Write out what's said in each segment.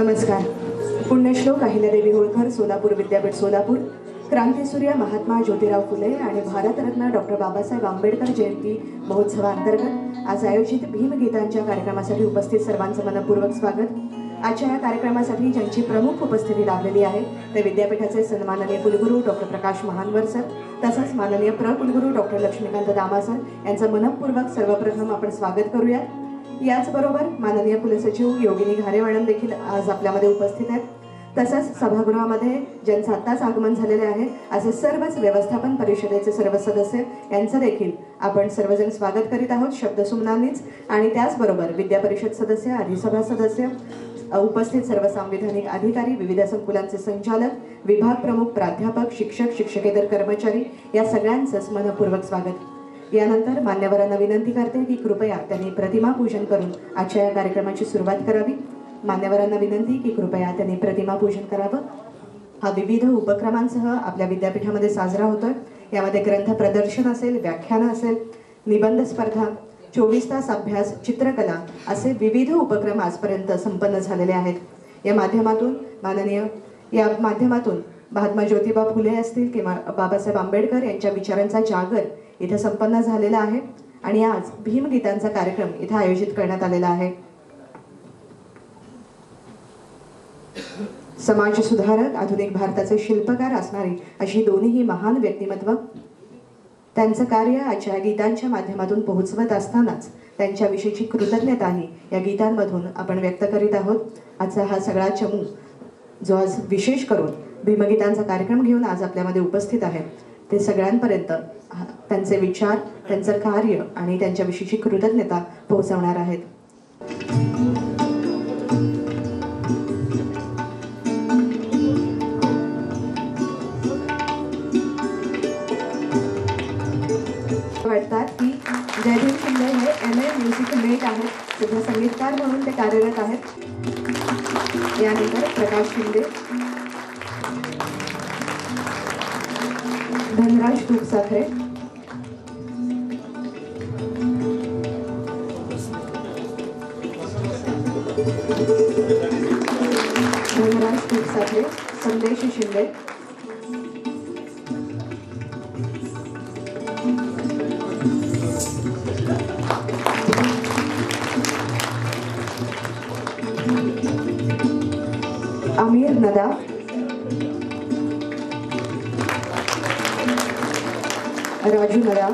नमस्कार. पुण्यश्लोक अहिल्यादेवी होळकर, सोलापूर विद्यापीठ, सोलापूर. क्रांतीसूर्य महात्मा ज्योतिराव फुले आणि भारतरत्न डॉक्टर बाबासाहेब आंबेडकर जयंती महोत्सवाअंतर्गत आज आयोजित भीमगीतांच्या कार्यक्रमासाठी उपस्थित सर्वांचं मनपूर्वक स्वागत. आजच्या या कार्यक्रमासाठी ज्यांची प्रमुख उपस्थिती लाभलेली आहे ते विद्यापीठाचे सन्माननीय कुलगुरू डॉक्टर प्रकाश महानवर सर, तसंच माननीय कुलगुरू डॉक्टर लक्ष्मीकांत दामा सर यांचं मनपूर्वक सर्वप्रथम आपण स्वागत करूया. याचबरोबर माननीय कुलसचिव योगिनी घारेवाडन देखील आज आपल्यामध्ये उपस्थित आहेत. तसंच सभागृहामध्ये ज्यांचं आत्ताच आगमन झालेले आहे असे सर्वच व्यवस्थापन परिषदेचे सर्व सदस्य यांचं देखील आपण सर्वजण स्वागत करीत आहोत शब्दसुमनांनीच. आणि त्याचबरोबर विद्यापरिषद सदस्य, अधिसभा सदस्य, उपस्थित सर्व सांविधानिक अधिकारी, विविध संकुलांचे संचालक, विभाग प्रमुख, प्राध्यापक, शिक्षक, शिक्षकेतर कर्मचारी या सगळ्यांचंच मनपूर्वक स्वागत. यानंतर मान्यवरांना विनंती करते की कृपया त्यांनी प्रतिमा पूजन करून आजच्या या कार्यक्रमाची सुरुवात करावी. मान्यवरांना विनंती की कृपया त्यांनी प्रतिमा पूजन करावं. हा विविध उपक्रमांसह आपल्या विद्यापीठामध्ये साजरा होतोय. यामध्ये ग्रंथ प्रदर्शन असेल, व्याख्यान असेल, निबंध स्पर्धा, 24 तास अभ्यास, चित्रकला असे विविध उपक्रम आजपर्यंत संपन्न झालेले आहेत. या माध्यमातून महात्मा ज्योतिबा फुले असतील किंवा बाबासाहेब आंबेडकर यांच्या विचारांचा जागर इथे संपन्न झालेला आहे. आणि आज भीमगीतांचा कार्यक्रम इथे आयोजित करण्यात आलेला आहे. समाज सुधारक, आधुनिक भारताचे शिल्पकार असणारी अशी दोन्ही महान व्यक्तिमत्व त्यांचं कार्य आजच्या गीतांच्या माध्यमातून पोहोचवत असतानाच त्यांच्याविषयीची कृतज्ञताही या गीतांमधून आपण व्यक्त करीत आहोत. आजचा हा सगळा चमू जो आज विशेष करून भीमगीतांचा कार्यक्रम घेऊन आज आपल्यामध्ये उपस्थित आहे ते सगळ्यांपर्यंत त्यांचे विचार, त्यांचं कार्य आणि त्यांच्याविषयीची कृतज्ञता पोहोचवणार आहेत. वाटतात की जयभीम शिंदे हे MA म्युझिक मेट आहेत, सध्या संगीतकार म्हणून ते कार्यरत आहेत. यानंतर प्रकाश शिंदे, धनराज तूपसाखरे, संदेश शिंदे, आमिर नदा, राजू नदा,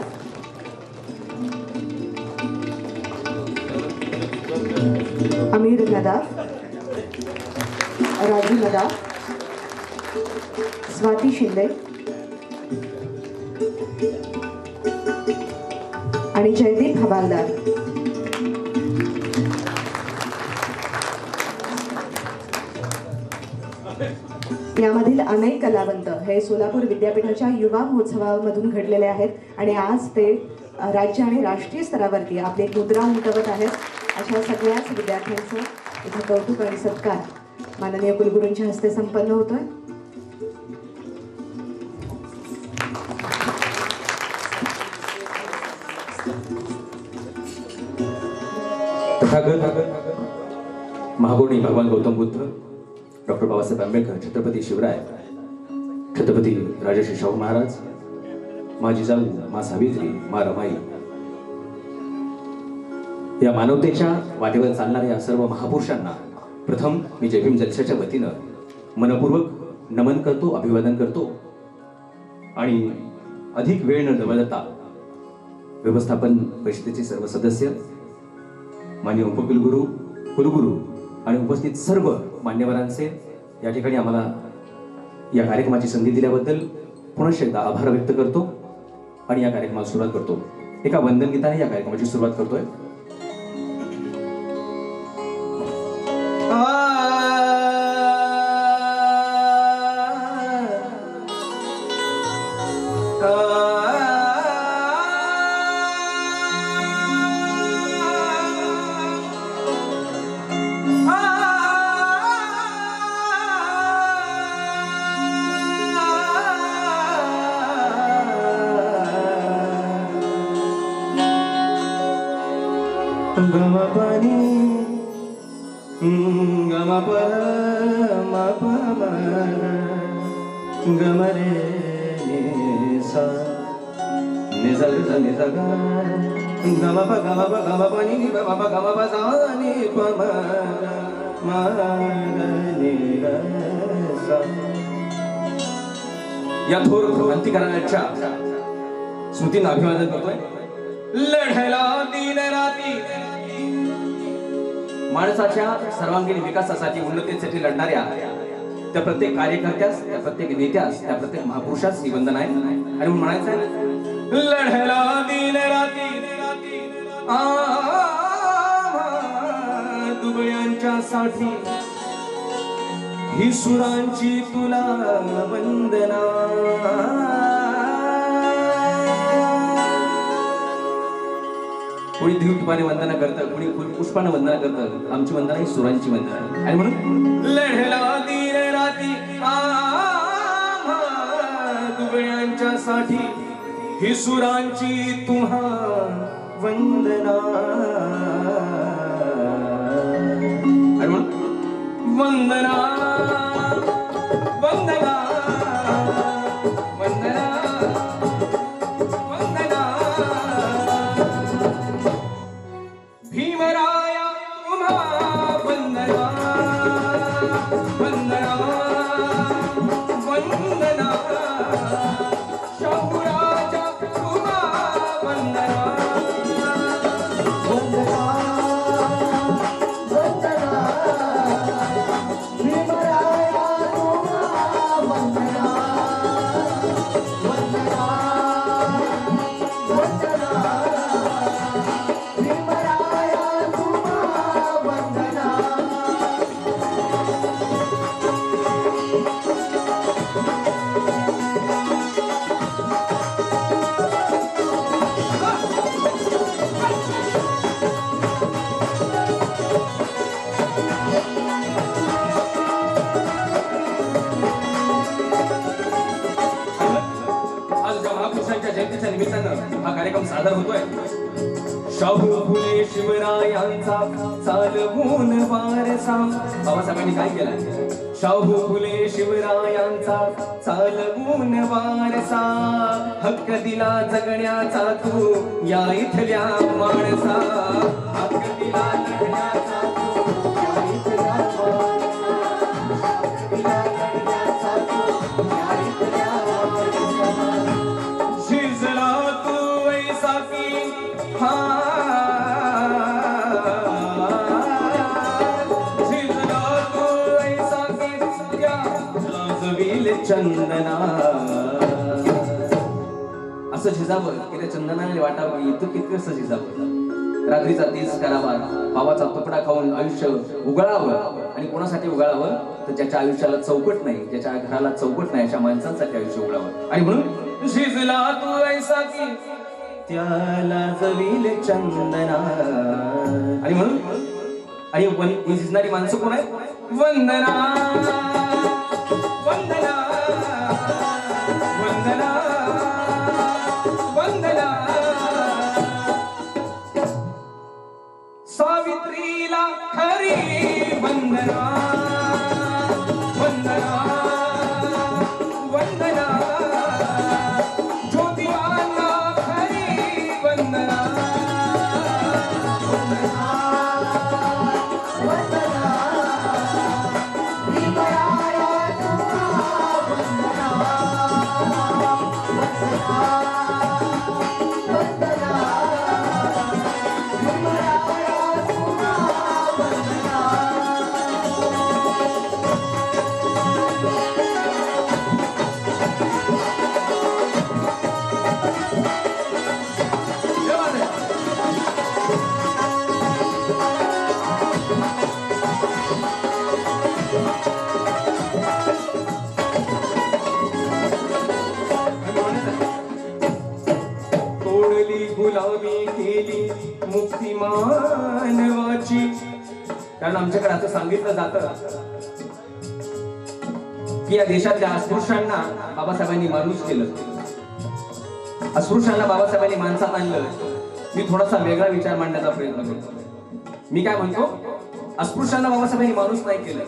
आमिर नदा, राजू नदा, स्वाती शिंदे आणि जयदीप हवालदार. यामधील अनेक कलावंत हे सोलापूर विद्यापीठाच्या युवा महोत्सवामधून घडलेले आहेत आणि आज ते राज्य आणि राष्ट्रीय स्तरावरती आपली मुद्रा उमटवत आहेत. अशा सगळ्याच विद्यार्थ्यांचं इथं कौतुक आणि सत्कार माननीय कुलगुरूंच्या हस्ते संपन्न होतोय. महागुणी भगवान गौतम बुद्ध, डॉक्टर बाबासाहेब आंबेडकर, छत्रपती शिवराय, छत्रपती राजर्षी शाहू महाराज, मा जिजाऊ, मा सावित्री, मा रमाई या मानवतेच्या वाटेवर चालणाऱ्या सर्व महापुरुषांना प्रथम मी जय भीम जलसाच्या वतीनं मनपूर्वक नमन करतो, अभिवादन करतो. आणि अधिक वेळ न दवडता व्यवस्थापन परिषदेचे सर्व सदस्य, माननीय उपकुलगुरू, कुलगुरू आणि उपस्थित सर्व मान्यवरांचे या ठिकाणी आम्हाला या कार्यक्रमाची संधी दिल्याबद्दल पुनश्च एकदा आभार व्यक्त करतो आणि या कार्यक्रमाला सुरुवात करतो. एका वंदन गीताने या कार्यक्रमाची सुरुवात करतोय. गम प म प म गम रे नि सा नि सा रे सा नि सा गा गम प नि नि प प गम प सा नि प म नि ग सा. या थोर क्रांतिकारकांच्या स्मृतींना अभिवादन करतोय. लढला दिन राती माणसाच्या सर्वांगीण विकासासाठी उन्नतीसाठी लढणाऱ्या त्या प्रत्येक कार्यकर्त्यास, त्या प्रत्येक नेत्यास, त्या प्रत्येक महापुरुषास ही वंदन आहे. आणि म्हणायचं आहे लढला दिन राती दुबळ्यांच्या साठी ही सुरांची तुला वंदना. कोणी धीटपणे वंदना करतं, कोणी पुष्पानं वंदना करतं. आमची वंदना ही सुरांची वंदना आहे. आणि म्हणून लढला दिन राती दुबळ्यांच्या साठी ही सुरांची तुहा वंदना. आणि म्हणून वंदना वंदना वंदना वंदना. भीमराया तुम्हा वंदना वंदना वंदना. शाहूराजा तुम्हा वंदना वंदना वंदना. भीमराया तुम्हा वंदना वंदना वंदना. भीमराया तुम्हा वंदना. आज ज्या महापुरुषांच्या जयंतीच्या निमित्तानं हा कार्यक्रम सादर होतोय. शाहू फुले शिवरायांचा चालवून वारसा. बाबासाहेबांनी काय केलं? शाहू फुले शिवरायांचा चालवून वारसा. हक्क दिला जगण्याचा तू या इथल्या माणसा. हक्क दिला जगण्याचा तू या इथल्या माणसा. हक्क दिला जगण्याचा तू या इथल्या माणसा. शिजला तू ऐसा की हा शिजला तू ऐसा की त्या लाजवील चंदना. असं झिजावं की त्या चंदनाने वाटावं इथं कितकंसं झिजावं. रात्रीचा तेज करावा, पावाचा तुकडा खाऊन आयुष्य उगाळावं. आणि कोणासाठी उगाळावं तर ज्याच्या आयुष्याला चौकट नाही, ज्याच्या घराला चौकट नाही अशा माणसांसाठी आयुष्य उगाळावं. आणि म्हणून शिजला तू ऐसा की त्याला जवील चंदना. आणि म्हणून आणि ही झिजणारी माणसं कोण आहेत? वंदना वंदना वंदना वंदना. सावित्रीला खरी वंदना वंदना वंदना. ज्योतिबांना खरी वंदना वंदना वंदना. भीमराया तुम्हा वंदना वंदना वंदना. भीमराया तुम्हा वंदना. तोडली गुलाबी केली मुक्ती मानवाची. कारण आमच्याकडे असं सांगितलं जातं की या देशातल्या अस्पृश्यांना बाबासाहेबांनी माणूस केलं, अस्पृश्यांना बाबासाहेबांनी माणसात आणलं. मी थोडासा वेगळा विचार मांडण्याचा प्रयत्न करतो. मी काय म्हणतो अस्पृश्यांना बाबासाहेबांनी माणूस नाही केलं,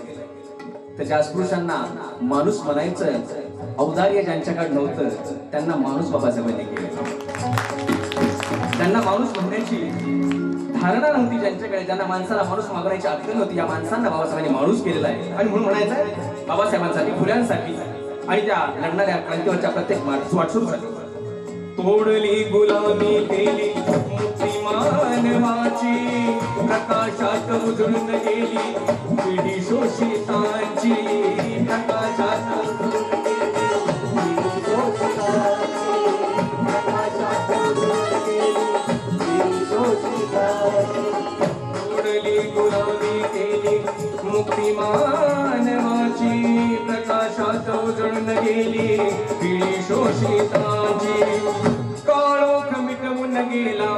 तर ज्या अस्पृश्यांना माणूस म्हणायचं औदार्य ज्यांच्याकडे नव्हतं त्यांना माणूस बाबासाहेबांनी केलं. त्यांना माणूस म्हणण्याची धारणा नव्हती ज्यांच्याकडे, ज्यांना माणसाला माणूस मागण्याची अक्कल नव्हती, या माणसांना बाबासाहेबांनी माणूस केलेला आहे. आणि म्हणून म्हणायचं बाबासाहेबांसाठी, फुल्यांसाठी आणि त्या लढणाऱ्या क्रांतीवरच्या प्रत्येक वाटसरूसाठी. तोडली गुलामी केली मुक्ती मानवाची, प्रकाशात उजळून गेली पिढी शोषितांची, प्रकाशात तोडली गुलामी केली मुक्ती मानवाची, प्रकाशात उजळून गेली पिढी शोषितांची. काळोख मिटवून गेला,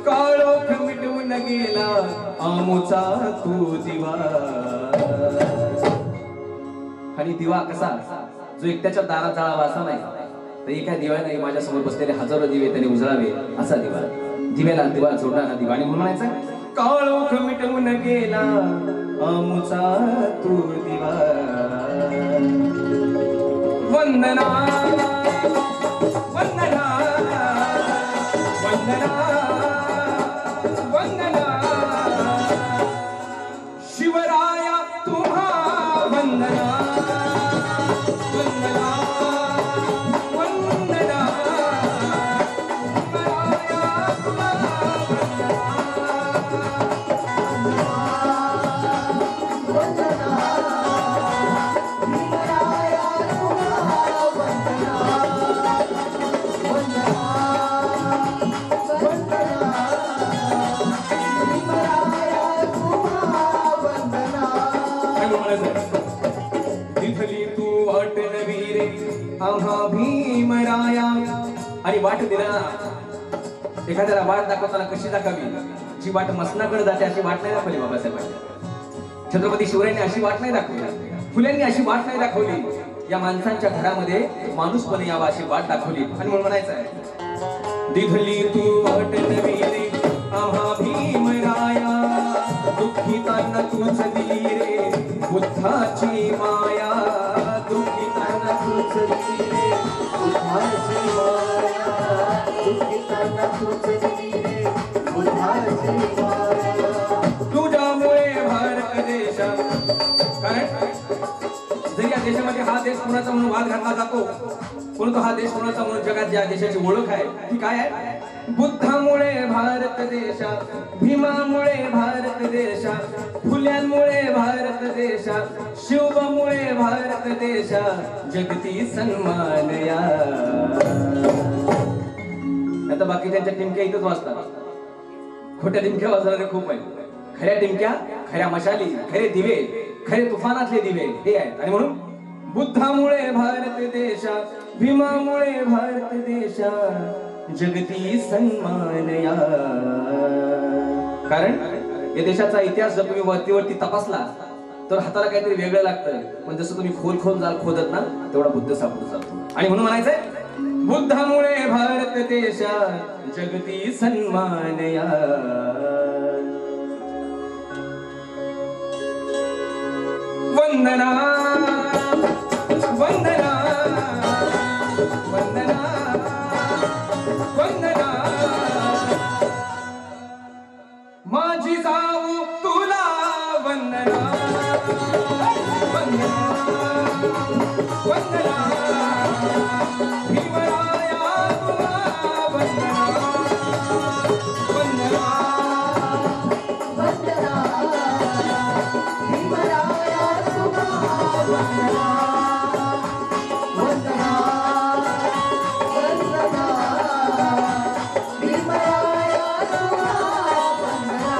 काळोख मिटवून गेला आमुचा तू दिवा. आणि दिवा कसा, जो एकट्याच्या दारात जाळावा असा नाही, तर एका दिव्याने माझ्या समोर बसलेले हजारो दिवे त्याने उजळावे असा दिवा, दिव्याला दिवा जोडणारा दिवा. आणि म्हणून म्हणायचं काळोख मिटवून गेला आमुचा तू दिवा. वंदना वंदना वंदना वंदना शिवराया तुम्हा वंदना वंदना वंदना शिवराया तुम्हा तिथली तू वाट नवी रे आम्हा भीमराया. आणि वाट देणार एखाद्याला वाट दाखवताना कशी दाखवावी, जी वाट मसनाकडे जाते अशी वाट नाही दाखवली बाबासाहेबांनी. छत्रपती शिवरायांनी अशी वाट नाही दाखवली, फुल्यांनी अशी वाट नाही दाखवली. या माणसांच्या घरामध्ये माणूसपणे यावा अशी वाट दाखवली. आणि म्हणून म्हणायचं आहे दिधली तू वाट नवी रे आम्हा भीमराया, दुःखितांना तूच दिली रे बुद्धाची माया, दुःखितांना तूच दिली रे बुद्धाची माया, दुःखितांना तूच दिली रे बुद्धाची माया. तुझ्यामुळे भारत देश, कारण जरी या देशामध्ये हा देश कोणाचा म्हणून वाद घातला जातो, परंतु हा देश कोणाचा म्हणून जगात ज्या देशाची ओळख आहे ती काय आहे, बुद्धामुळे भारत देशा, भीमामुळे भारत देशा, फुल्यांमुळे भारत देशा, शिवबामुळे भारत देशा, जगती सन्मान या. आता बाकी त्यांच्या टिमक्या इथंच वाजतात, खोट्या टिमक्या वाजणारे खूप आहेत. खऱ्या टिमक्या, खऱ्या मशाली, खरे दिवे, खरे तुफानातले दिवे हे आहेत. आणि म्हणून बुद्धामुळे भारत देशा, भीमामुळे भारत देशा, जगती सन्मान या. कारण या देशाचा इतिहास जर तुम्ही वरती तपासला तर हाताला काहीतरी वेगळं लागतं, पण जसं तुम्ही खोल जाल खोदत ना तेवढा बुद्ध सापडून जातो. आणि म्हणून म्हणायचंय बुद्धामुळे भारत देशा, जगती सन्मान या. वंदना वंदना वंदना वंदना माझी जाऊ तुला वंदना वंदना वंदना भीमराया तुला वंदना वंदना वंदना भीमराया तुला वंदना वंदना वंदना भीमराया तुला वंदना.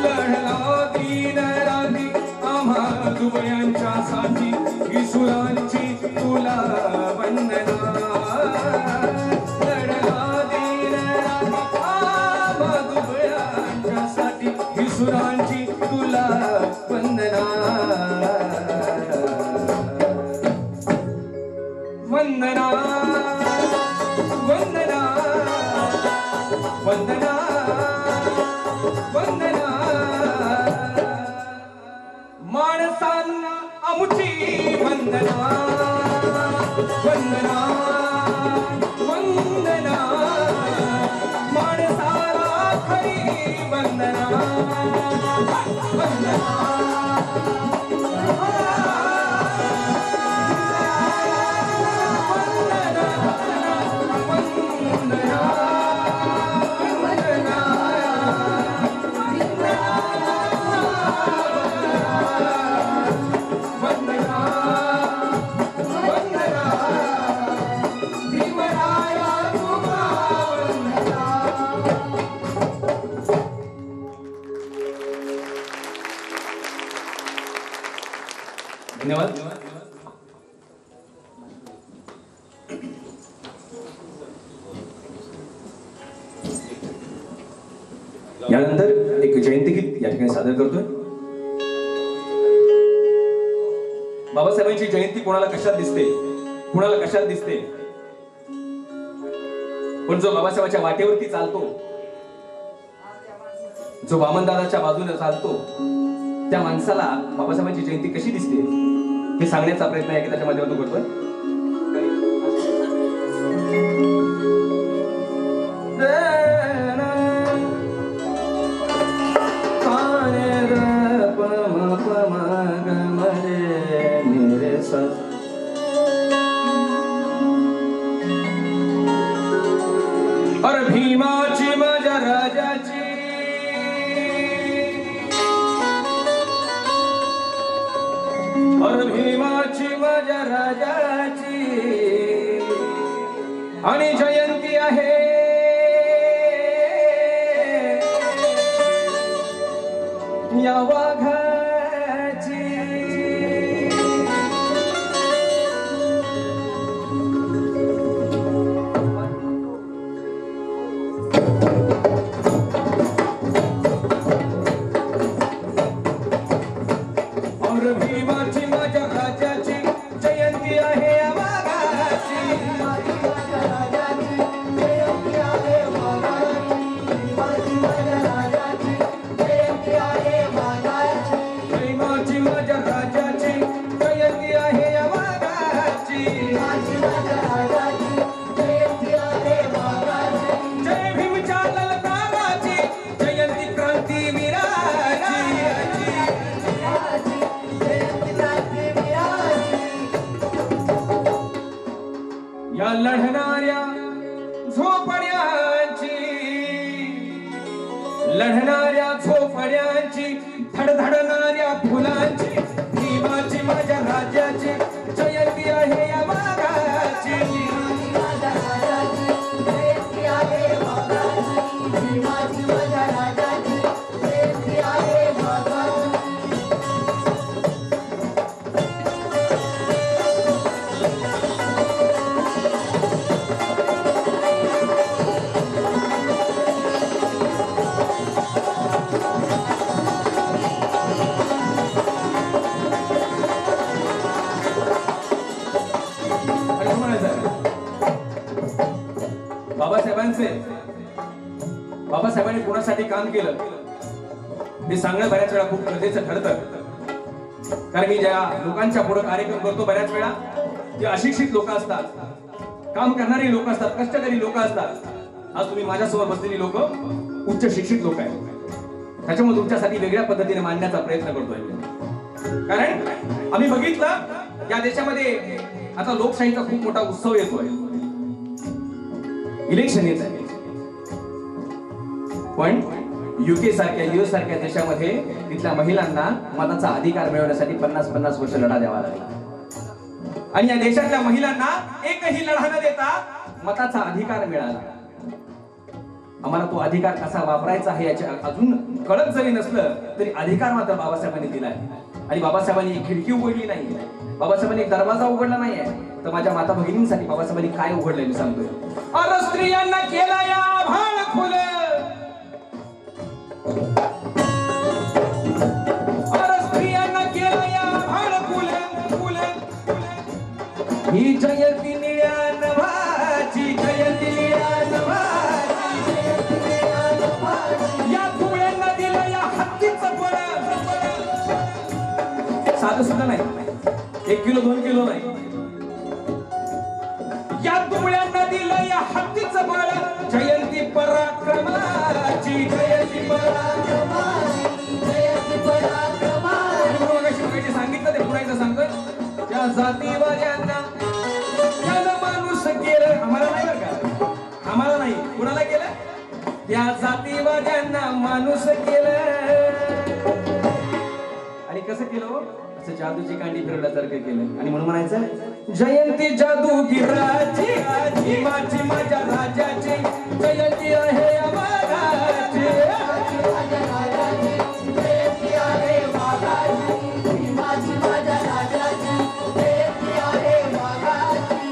लढला दीन राधी आम्हा दुबळ्यांच्यासाठी, विसुरांची तुला वंदना. लढला दीन राधी आम्हा दुबळ्यांच्यासाठी, विसुरांची तुला वंदना. वंदना वंदना वंदना वंदना वंदना वंदना वंदना माणसाला खरी वंदना वंदना धन्यवाद. यानंतर एक जयंती गीत या ठिकाणी सादर करतोय. बाबासाहेबांची जयंती कोणाला कशात दिसते, कोणाला कशात दिसते, पण जो बाबासाहेबांच्या वाटेवरती चालतो, जो वामनदादाच्या बाजूने चालतो, त्या माणसाला बाबासाहेबांची जयंती कशी दिसते हे सांगण्याचा प्रयत्न आहे की त्याच्या माध्यमातून करतोय. और भीमाची माझ्या राजाची और भीमाची माझ्या राजाची आणि जयंती आहे या वाघाची. और भीमाची माझ्या राजाची जयंती आहे या वाघाची. भीमाची माझ्या राजाची जयंती आहे या वाघाची. जय भीमच्या ललकाराची जयंती क्रांती वीराची. या लढणाऱ्या झोपड्यांची, लढणाऱ्या झोपड्यांची, धडधडणाऱ्या फुलांची भीमाची माझ्या राजाची जयंती आहे या वाघाची. बाबासाहेबांनी कोणासाठी काम केलं हे सांगणं बऱ्याच वेळा खूप गरजेचं ठरतं. कारण मी ज्या लोकांच्या पुढे कार्यक्रम करतो बऱ्याच वेळा जे अशिक्षित लोक असतात, काम करणारी लोक असतात, कष्टकरी लोक असतात. आज तुम्ही माझ्यासोबत बसलेली लोक उच्च शिक्षित लोक आहेत, त्याच्यामुळे तुमच्यासाठी वेगळ्या पद्धतीने मांडण्याचा प्रयत्न करतोय. कारण आम्ही बघितलं या देशामध्ये आता लोकशाहीचा खूप मोठा उत्सव येतोय, इलेक्शन येत आहे. पण युके सारख्या US सारख्या देशामध्ये तिथल्या महिलांना मताचा अधिकार मिळवण्यासाठी 50-50 वर्ष लढा द्यावा लागला. आणि या देशातल्या महिलांना एकही लढा न देता मताचा अधिकार मिळाला. आम्हाला तो अधिकार कसा वापरायचा आहे याचे अजून कळत जरी नसलं तरी अधिकार मात्र बाबासाहेबांनी दिलाय. आणि बाबासाहेबांनी एक खिडकी उघडली नाही, बाबासाहेबांनी एक दरवाजा उघडला नाहीये, तर माझ्या माता भगिनींसाठी बाबासाहेबांनी काय उघडलंय मी सांगतोय. अरे स्त्रियांना केला या आभाळ खुले, अरे स्त्रियांना केला या आभाळ खुले, ही जयंती निळ्या नभाची, जयंती निळ्या नभाची, या फुल्यांना दिलं या हत्तीचं बळ. साधं सुद्धा नाही, 1 किलो 2 किलो नाही. या दुबळ्यांना दिलं या हत्तीचं बळ, जयंती पराक्रमाची, जयंती पराक्रमाची. सांगितलं ते पुन्हा एकदा सांगतोय. त्या जातीवाद्यांना त्यानं माणूस केलं, आम्हाला नाही बरं का, आम्हाला नाही, कुणाला केलं? त्या जातीवाद्यांना माणूस केलं. आणि कसं केलं? असं जादूची कांडी फिरवल्यासारखं केलं. आणि म्हणून म्हणायचं, जयंती जादूगिराची, माझी माझ्या राजाची, जयंती आहे आवाजाची. जयंती आहे वाघाची, माझी माझ्या राजाची, जयंती आहे वाघाची.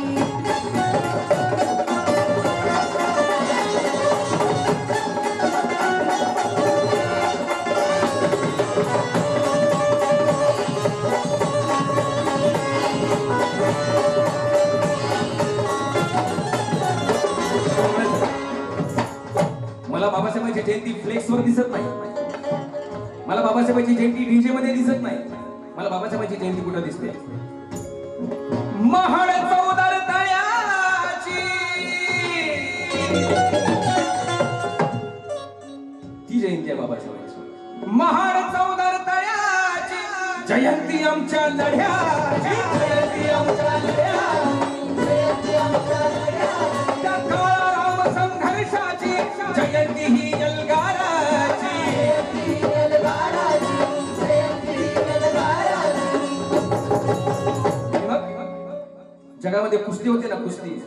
मला बाबासाहेबांची जयंती फ्लेक्सवर दिसत नाही. मला बाबासाहेबांची जयंती डीजे मध्ये दिसत नाही. मला बाबासाहेबांची जयंती कुठं दिसते? महाड चौदार तळ्याची, ती जयंती आहे बाबासाहेबांची. महाड चौदार तळ्याची जयंती आमच्या लढ्याची, जयंती आमच्या लढ्याची, जयंती आमच्या लढ्याची. त्या काळा राम संघर्षाची जयंती ही एल्गाराची, जयंती एल्गाराची, जयंती एल्गाराची. जगामध्ये कुस्ती होते ना, कुस्ती,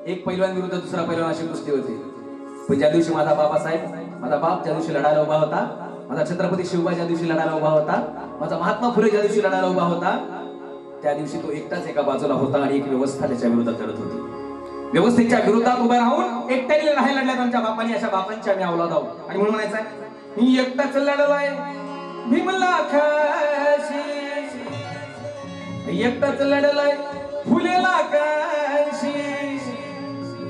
एक पैलवान विरुद्ध दुसरा पैलवान अशी कुस्ती होती. पण ज्या दिवशी माझा बाबासाहेब, माझा बाप ज्या दिवशी लढायला उभा होता, माझा छत्रपती शिवबा ज्या दिवशी लढायला उभा होता, माझा महात्मा फुले ज्या दिवशी लढायला उभा होता, त्या दिवशी तो एकटाच एका बाजूला होता आणि एक व्यवस्था त्याच्या विरोधात लढत होती. व्यवस्थेच्या विरोधात उभा राहून एकट्याने लढायला लढल्यात आमच्या बापांनी. अशा बापांच्या आम्ही अवलाद आहोत. आणि म्हणून म्हणायचं, मी एकटाच लढलाय भीमला खाशी, एकटाच लढलाय फुलेला काशी.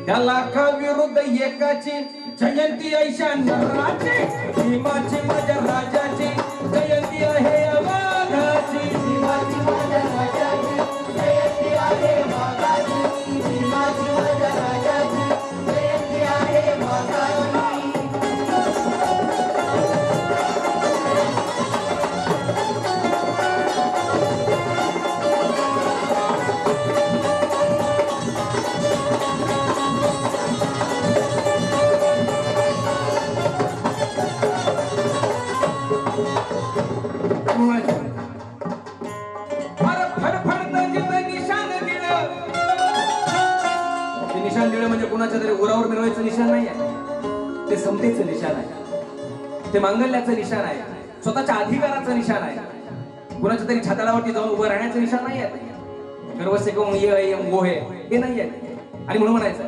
त्या लाखा विरुद्ध एकाची जयंती ऐशा नराची, भीमाची माझ्या राजाची, जयंती आहे वाघाची, भीमाची माझ्या राजाची, जयंती आहे वाघाची, भीमाची माझ्या राजाची, जयंती आहे वाघाची. निशाण दिलं म्हणजे कुणाच्या तरी उरावर मिळवायचं निशाण नाही आहे, ते समतेचं निशाण आहे, ते मांगल्याचं निशाण आहे, स्वतःच्या अधिकाराचं निशाण आहे, कुणाच्या तरी छाताडावरती जाऊन उभं राहण्याचं निशाण नाही आहे. गर्वसे कम ये वो है हे नाही आहे. आणि म्हणून म्हणायचं,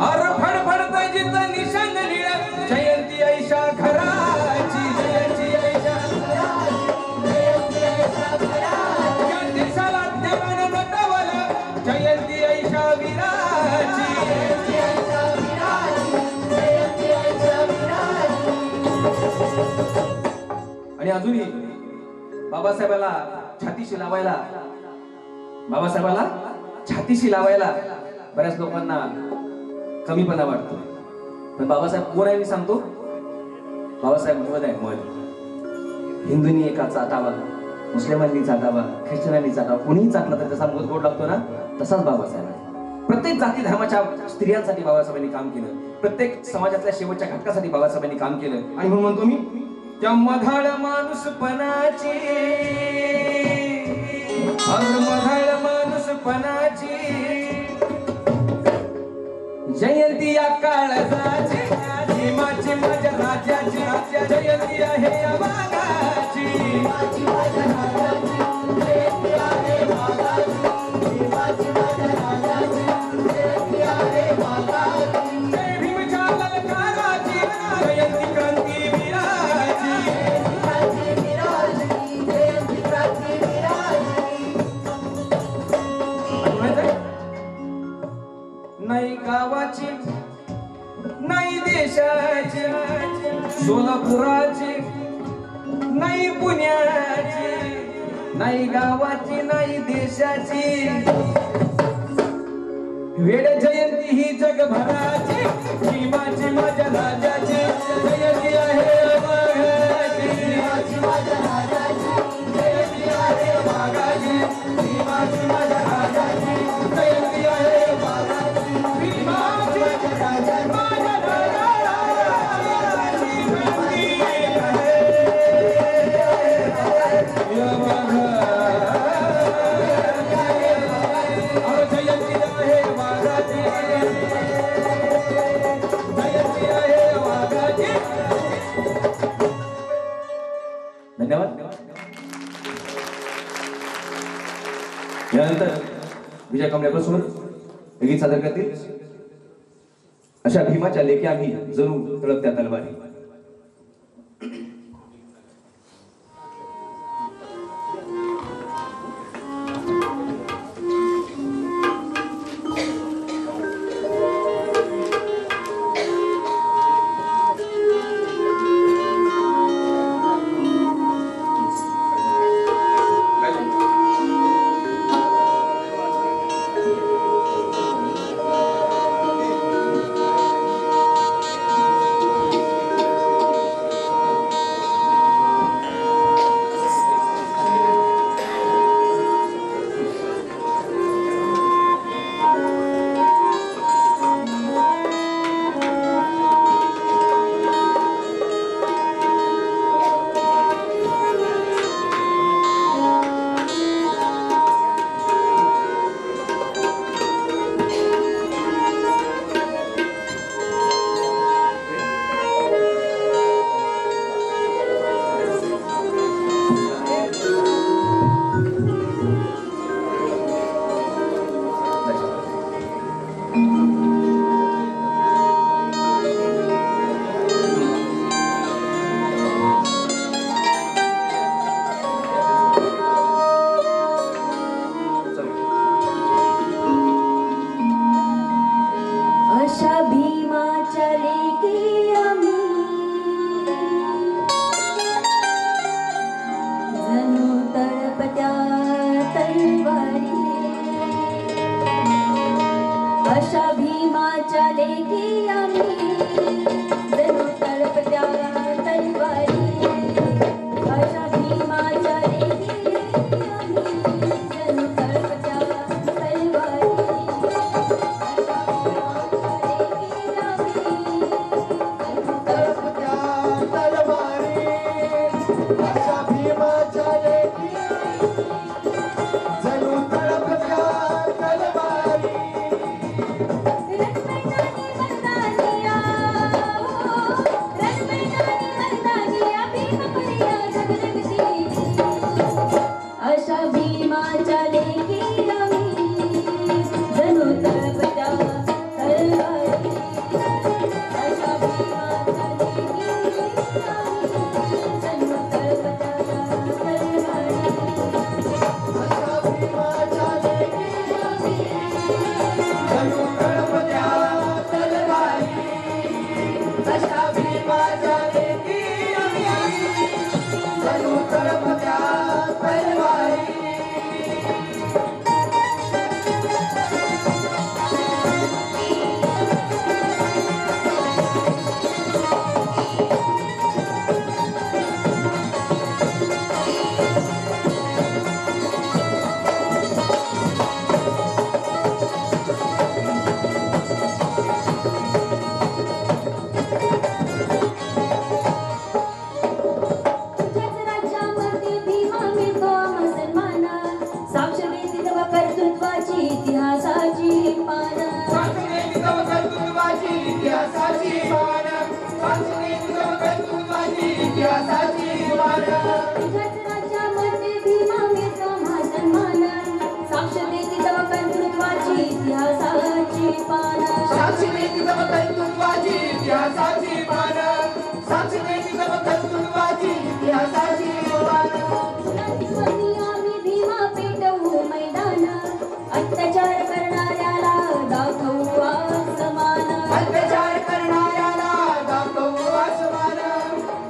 अर फडफडत जिथं निशाण लिहिलं, जयंती ऐशा घराची, जयंती ऐशा घराची, जयंती ऐशा घराची. या देशाला देवानं नटवलं, जयंती ऐशा वीराची, जयंती ऐशा वीराची, जयंती ऐशा वीराची. आणि अजूनही बाबासाहेबाला छातीशी लावायला बऱ्याच लोकांना कमीपणा वाटतो. पण बाबासाहेब कोण आहे मी सांगतो. बाबासाहेब मध आहे, मध. हिंदूंनी एका चाटावा, मुस्लिमांनी चाटावा, ख्रिश्चनांनी चाटावा, कोणीही चाटला तर त्याचा मध गोड लागतो ना, तसाच बाबासाहेब आहे. प्रत्येक जाती धर्माच्या स्त्रियांसाठी बाबासाहेबांनी काम केलं, प्रत्येक समाजातल्या शेवटच्या घटकासाठी बाबासाहेबांनी काम केलं. आणि म्हणून म्हणतो मी, त्या मधाळ माणूसपणाची, मधाळ माणूसपणाची जयंती या काळजाची, भीमाची माझ्या राजाची, जयंती आहे या वाघाची, भीमाची माझ्या राजाची, जयंती आहे वाघाची, भीमाची माझ्या राजाची, जयंती आहे वाघाची. जय भीमच्या ललकाराची, जयंती क्रांती वीराची, जयंती क्रांती वीराची, जयंती क्रांती वीराची. नाही गावाची, नाही देशाची, सोलापुराची, नाही पुण्याची, नाही गावाची नाही देशाची वेळ जयंती ही जगभराची भीमाची माझ्या राजाची जयंती आहे वाघाची भीमाची माझ्या राजाची जयंती आहे वाघाची भीमाची माझ्या राजाची जयंती आहे वाघाची भीमाची माझ्या राजाची माझ्या राजाची जयंती आहे या वाघा धन्यवाद. यानंतर विजय कमल्यापासून गीत सादर करतील. अशा भीमाच्या लेखी आम्ही जणू तळपत्या तलवारी.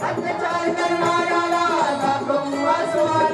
अत्याचार करणाऱ्याला दाखवू आसमान.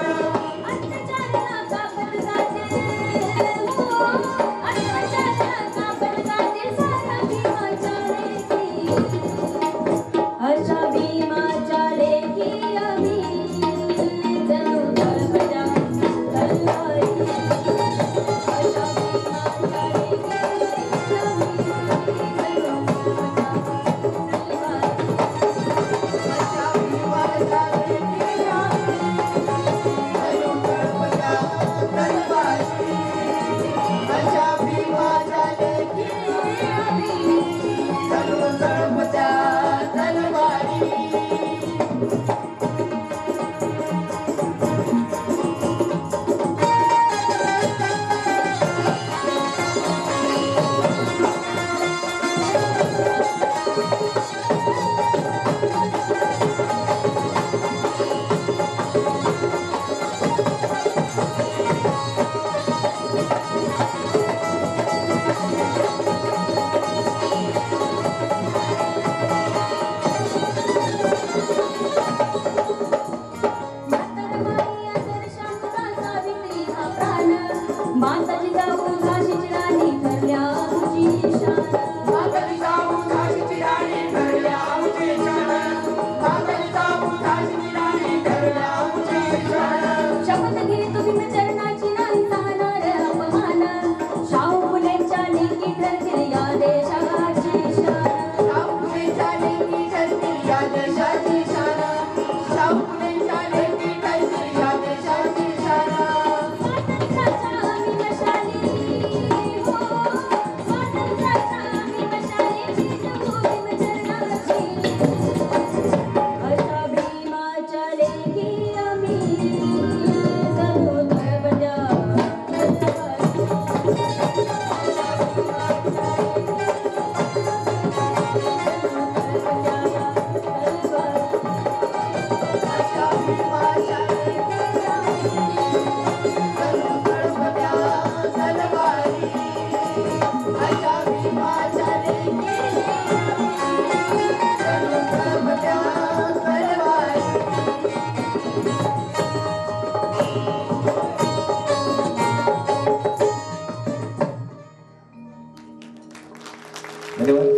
धन्यवाद.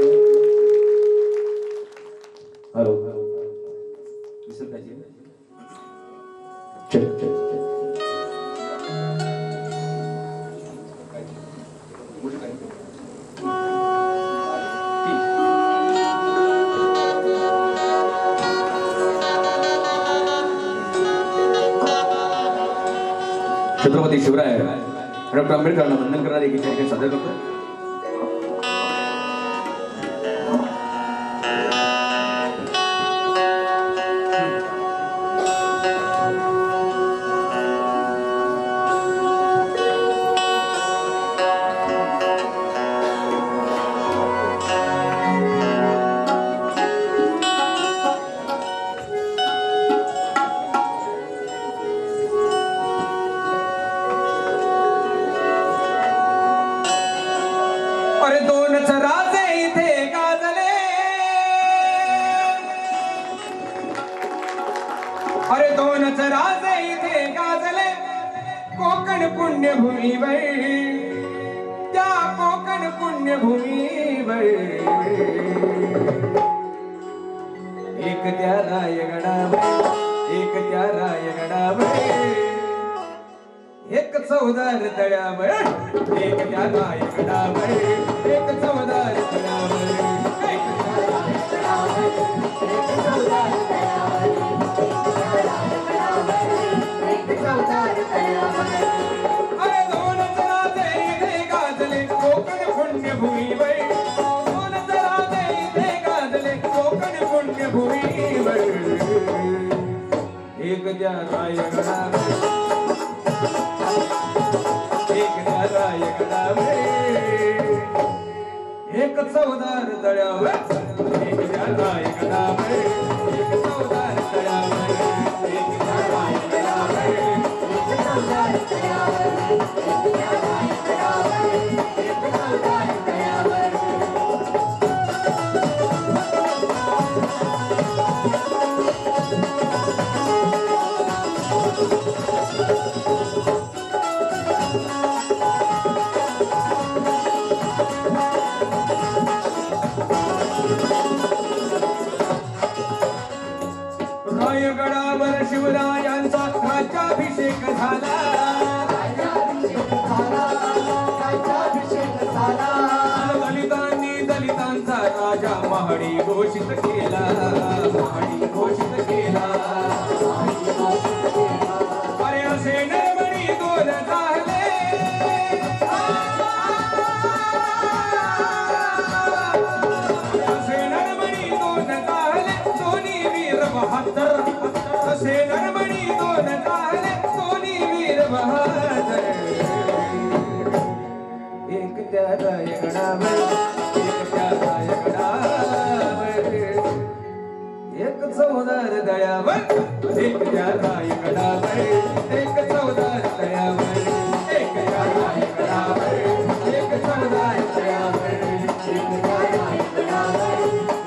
हॅलो विसर पाहिजे. चल चल छत्रपती शिवराय डॉक्टर आंबेडकरांना वंदन करणारे गीत या ठिकाणी सादर करतो. अरे दोनच राजे इथे गाजले कोकण पुण्यभूमीवर, त्या कोकण पुण्यभूमीवर. एक त्या रायगडावर, एक त्या रायगडावर, एक चौदार तळ्यावर, एक त्या रायगडावर, एक चौदार तळ्यावर, एक त्या रायगडावर, एक चौदार तळ्यावर, अरे दोनच राजे इथे गाजले कोकण पुण्यभूमीवर, दोनच राजे इथे गाजले कोकण पुण्यभूमीवर. एक त्या रायगडावर, एक त्या रायगडावर, एक चौदार तळ्यावर, एक त्या रायगडावर, एक चौदार तळ्यावर, एक त्या रायगडावर, एक चौदार तळ्यावर, एक त्या रायगडावर, एक चौदार तळ्यावर. रायगडावर शिवरायांचा राज्याभिषेक झाला, दलितांनी दलितांचा राजा महाडी घोषित केला, महाडी घोषित केला. अरे असे नरमणी दोन झाले, असे नरमणी दोन झाले, दोन्ही वीर बहादर. असे नरमणी दोन झाले, दोन्ही वीर बहादर. एक त्या रायगडावर, एक त्या रायगडावर, एक चौदार तळ्यावर, एक त्या रायगडावर, एक चौदार तळ्यावर, एक त्या रायगडावर, एक चौदार तळ्यावर, एक त्या रायगडावर,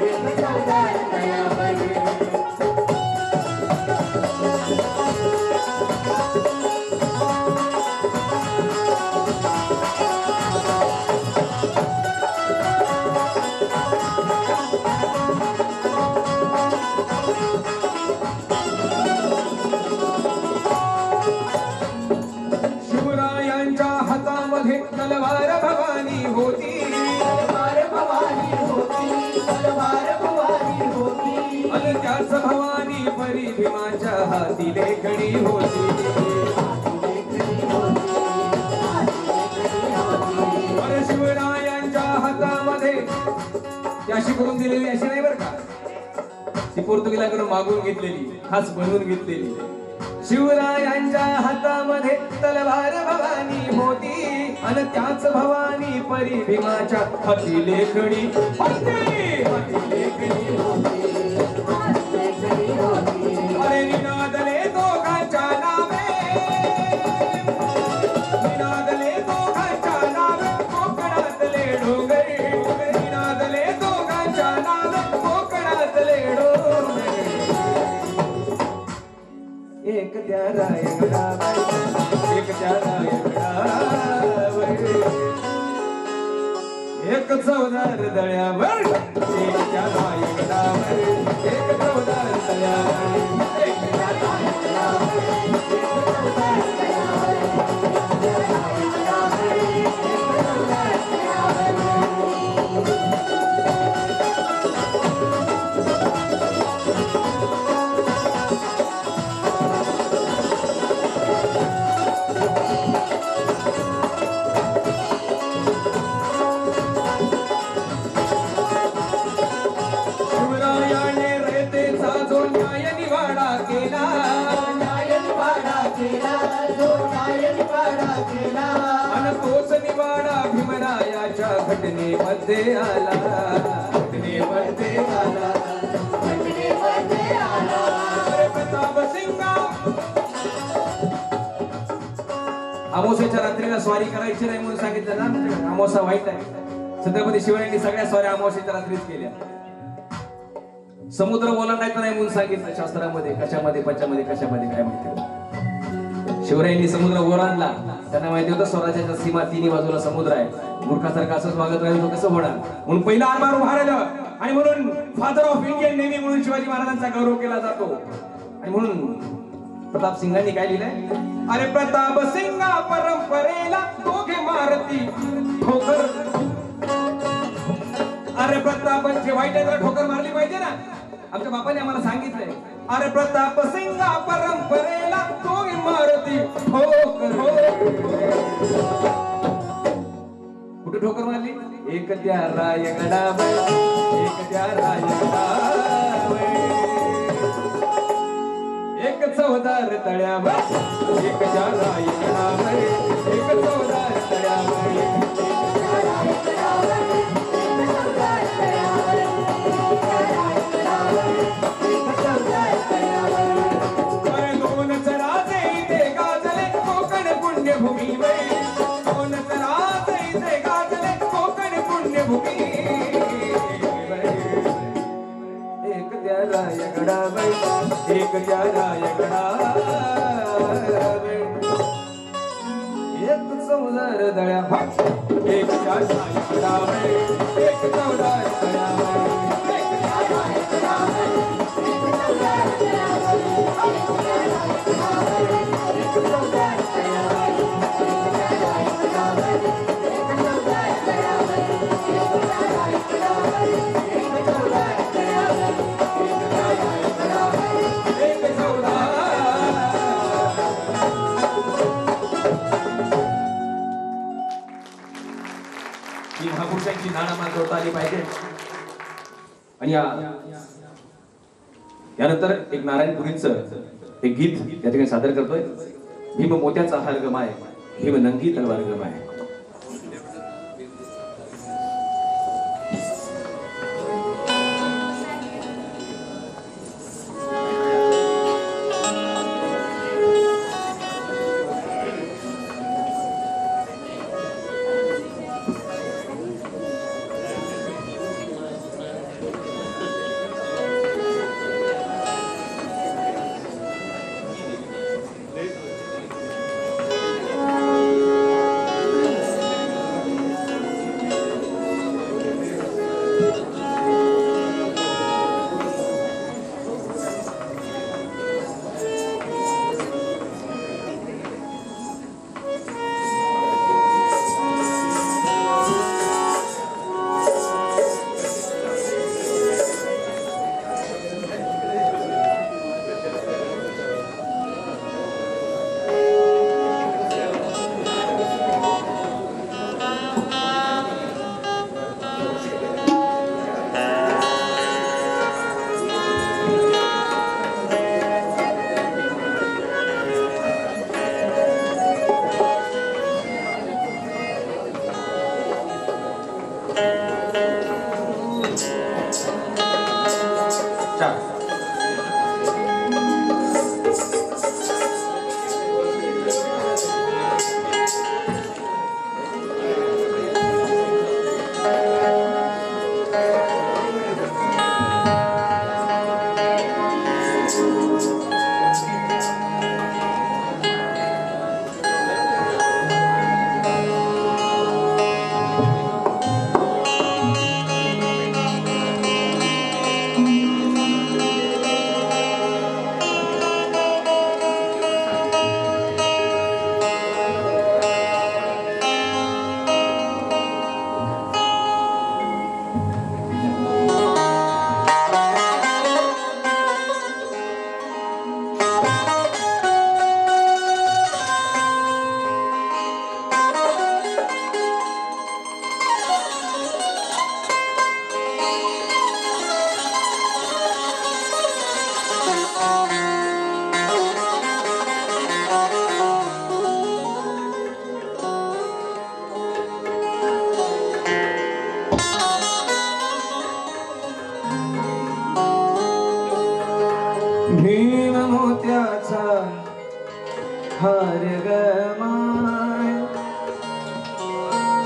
एक चौदार तळ्यावर. शिवरायांच्या हातामध्ये तलवार भवानी होती, तलवार भवानी होती, तलवार भवानी होती. आणि त्याच भवानी परी भीमाच्या हाती लेखणी होती, अरे शिवरायांच्या हातामध्ये अशी करून दिलेली अशी नाही बरं का, ती पोर्तुगीजाकडून मागून घेतलेली, खास बनवून घेतलेली. शिवरायांच्या हातामध्ये तलवार भवानी होती, आणि त्याच भवानी परी भीमाच्या हाती लेखणी होती, हाती लेखणी होती. अरे निनादले दोघांच्या नावे, निनादले दोघांच्या नावे कोकणातले डोंगर, निनादले दोघांच्या नावे कोकणातले डोंगर. एक त्या रायगडावर, एक त्या रायगडावर, एक चौदार दळ्यावर एकच्या रायगडावर एक चौदार दळ्यावर एकच्या रायगडावर घटनेमध्ये आला प्रताप सिंगा अमावस्येच्या रात्रीला स्वारी करायची नाही म्हणून सांगितलं ना. अमावस्या वाईट आहे. छत्रपती शिवरायांनी सगळ्या स्वाऱ्या अमावस्येच्या रात्रीच केल्या. समुद्र ओलांडायचा नाही म्हणून सांगितलं शास्त्रामध्ये. कशामध्ये पंचामध्ये कशामध्ये काय माहिती. शिवरायांनी समुद्र ओलांडला. त्यांना माहिती होतं स्वराज्याच्या सीमा तिन्ही बाजूला समुद्र आहे. मूर्खासारखं असंच वागत राहिलं तर कसं होणार. म्हणून पहिला आरमार उभा राहिलं आणि म्हणून फादर ऑफ इंडियन नेव्ही म्हणून शिवाजी महाराजांचा गौरव केला जातो. आणि म्हणून प्रताप सिंगांनी काय लिहिलंय. अरे प्रताप सिंगा परंपरेला दोघे मारती ठोकर. अरे प्रतापांची वाईट आहे ठोकर मारली पाहिजे ना. आमच्या बापाने आम्हाला सांगितलंय. अरे प्रताप सिंगा परंपरेला दोघे मारती ठोकर. कुठे ठोकर मारली. एक त्या रायगडावर एक त्या रायगडावर एक चौदार तळ्यावर एक त्या रायगडावर एक चौदार तळ्यावर दोनच राजे इथे गाजले कोकण पुण्यभूमीवर. दोनच राजे इथे गाजले कोकण पुण्यभूमी. एक त्या रायगडावर एक त्या रायगडावर एक चौदार दळ्यावर एक त्या रायगडावर एक चौदार दळ्यावर एक त्या रायगडावर ही महापुरुषांची नाणामान जोडता आली पाहिजे. आणि यानंतर एक नारायणपुरींचं एक गीत या ठिकाणी सादर करतोय. भीम मोत्याचा हार गमाय भीम नंगी तलवार गमाय.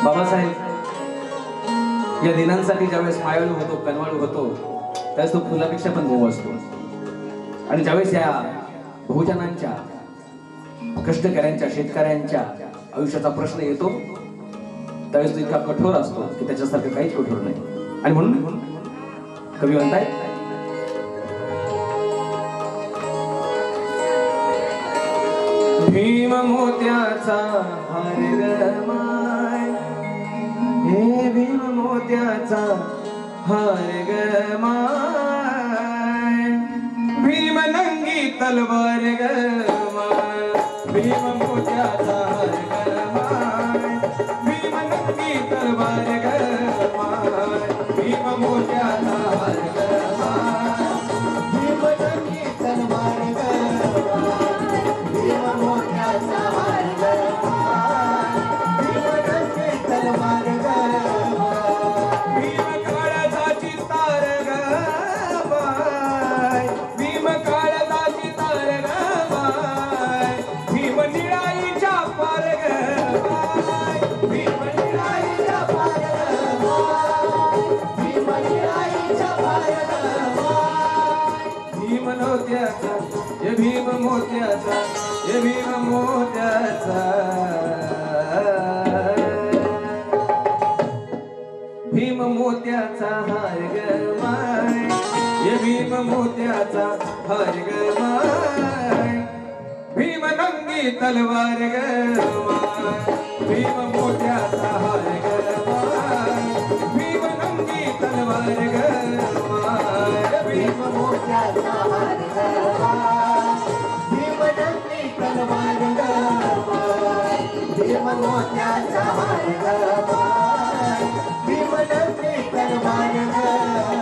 बाबासाहेब या दिनांसाठी ज्यावेळेस मायाळू होतो, कनवाळू होतो, त्यावेळेस तो फुलापेक्षा पण भाऊ असतो. आणि ज्यावेळेस या बहुजनांच्या, कष्टकऱ्यांच्या, शेतकऱ्यांच्या आयुष्याचा प्रश्न येतो त्यावेळेस तो इतका कठोर असतो की त्याच्यासारखं काहीच कठोर नाही. आणि म्हणून कवी म्हणताय, भीम मोत्याचा हार ग माय, हे भीम मोत्याचा हार ग माय, भीम नंगी तलवार ग माय, भीम मोत्याचा हार ग माय, भीम नंगी तलवार ग माय, भीम मोत्याचा हार ग माय, भीम नंगी तलवार ग भीम मोत्याचा, हे भीम मोत्याचा, भीम मोत्याचा हार ग माय, हे भीम मोत्याचा हार ग माय, भीम नंगी तलवार ग माय, भीम मोत्याचा हार ग माय, भीम नंगी तलवार ग माय, भीम मोत्याचा हार ग माय, भीम मोत्याचा हार ग माय, भीम नंगी तलवार ग माय.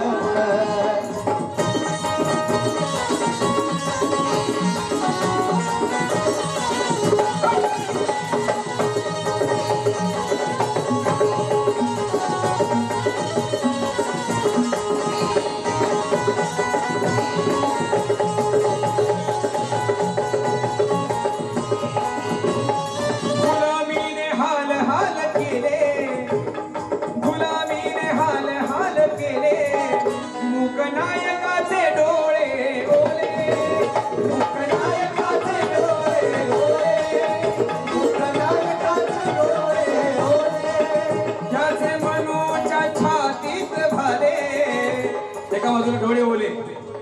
एका बाजूला डोळे ओले,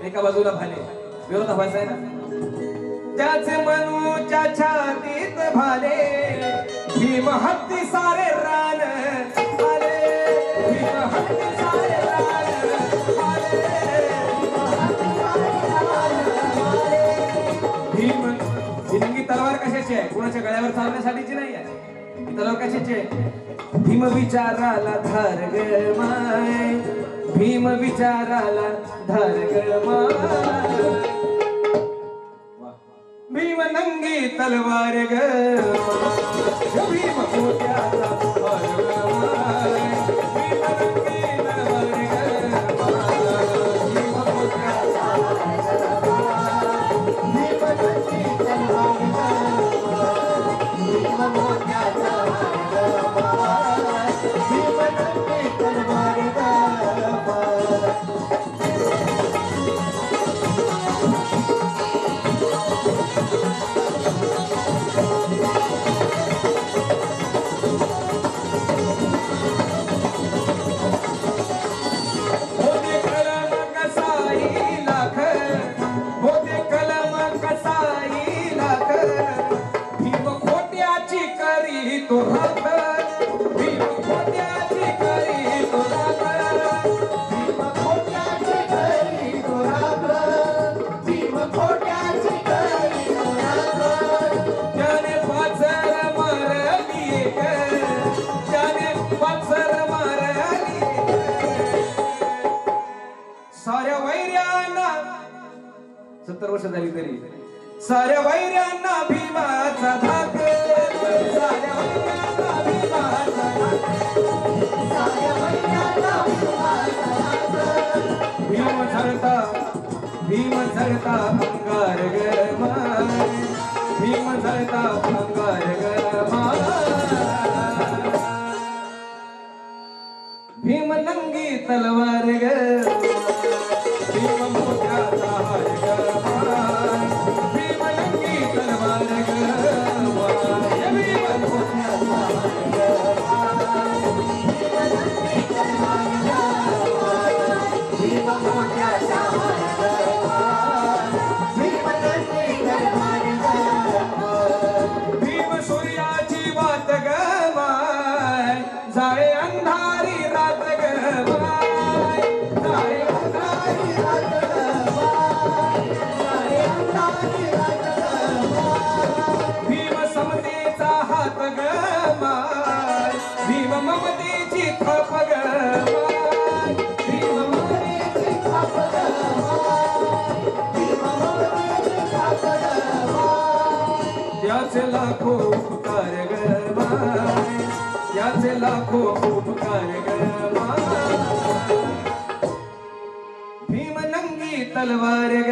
एका बाजूला भाले, विरोधाभास आहे ना. त्याचे मनूच्या छातीत भाले, भीम हत्ती सारे रान आले, भीम हत्ती सारे रान आले, भीम. ही नंगी तलवार कशाची आहे? कोणाच्या गळ्यावर चालण्यासाठीची नाही आहे. ही तलवार कशाची आहे? भीम विचाराला धार ग माय, भीम विचाराला धार ग माय, भीम नंगी तलवार ग माय, भीम मोत्याचा हार ग माय, भीम नंगी तलवार ग माय, भीम मोत्याचा हार ग माय, भीम नंगी तलवार ग माय, भीम मोत्याचा हार ग माय, भीम नंगी तलवार ग माय. तो राख, भीम खोट्याची करी तो राख, भीम खोट्याची करी तो राख, भीम खोट्याची करी तो राख. त्याने पाचर मारली एक, त्याने पाचर मारली एक, साऱ्या वैऱ्यांना 70 वर्ष झाली तरी साऱ्या वैऱ्यांना भीमाचा धाक, साऱ्या वैऱ्यांना भीमाचा धाक, साऱ्या वैऱ्यांना भीमाचा धाक. भीम झळता अंगार ग माय, भीम झळता अंगार ग माय, भीम नंगी तलवार ग भीम मोत्याचा हार ग भीम नंगी तलवार ग भीम मोत्याचा हार ग भीम मोत्याचा हार भीम सूर्याची वाट ग माय जाळे अंधारी रात ग माय जाळे अंधारी रात ग माय जाळे अंधारी रात ग माय भीम समतेचा हात ग माय भीम ममतेची थाप ग माय भीम ममतेची थाप ग माय भीम ममतेची थाप ग माय त्याचे लाखो उपकार ग माय त्याचे लाखो उपकार ग माय भीम नंगी तलवार ग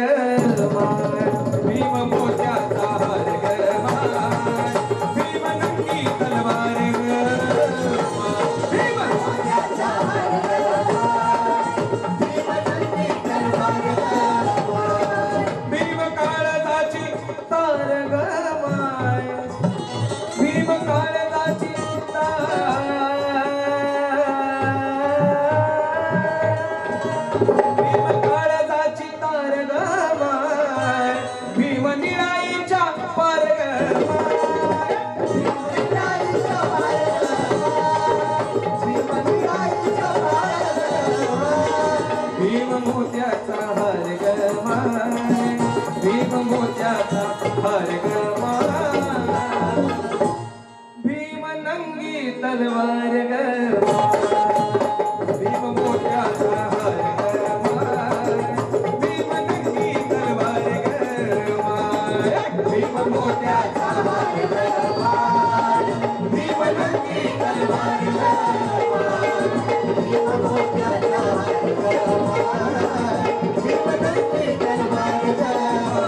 माय भीम मोत्याचा हार ग माय भीम नंगी तलवार ग माय भीम मोत्याचा हार ग माय भीम नंगी तलवार ग माय भीम काळजाची तार ग माय भीम काळजाची तार भीम काळजाची तार ग माय भीम निळाईच्या पार ग माय भीम निळाईच्या पार ग माय भीम निळाईच्या पार ग माय भीम मोत्याचा हार ग माय भीम मोत्याचा हार ग माय भीम नंगी तलवार ग भीम मोत्याचा हार ग माय भीम नंगी तलवार ग माय भीम मोत्याचा हार ग माय भीम नंगी तलवार ग माय भीम मोत्याचा हार ग माय भीम नंगी तलवार ग माय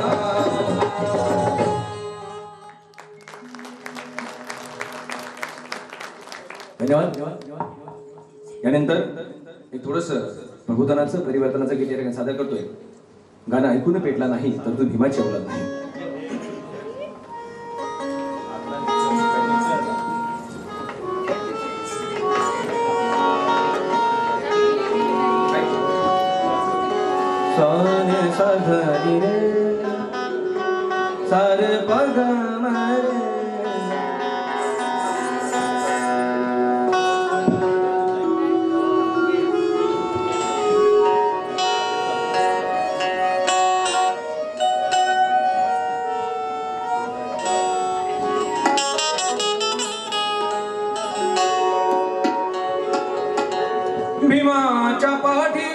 धन्यवाद. यानंतर एक थोडस प्रबोधनाचं परिवर्तनाचं गीत या ठिकाणी सादर करतोय. गाणं ऐकून पेटला नाही तर तू भीमाची अवलाद नाही. सोने साधरी रे सार पग मारे भीमाच्या पाठी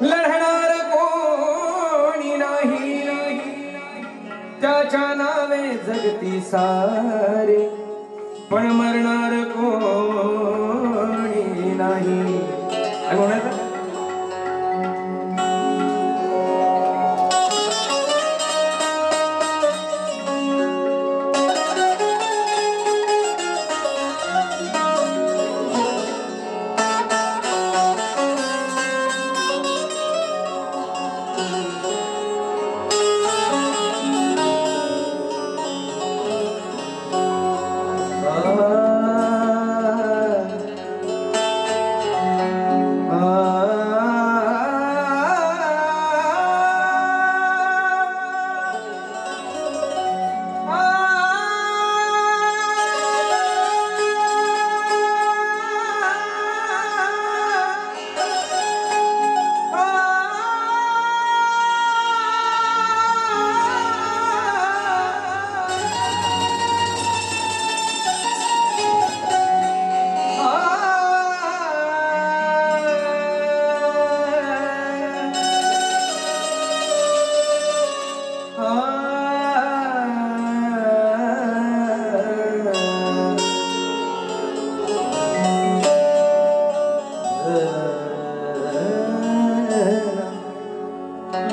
लढणार कोणी नाही त्याच्या नावे जगती सारे पण मरणार कोणी नाही. काय म्हणायचं?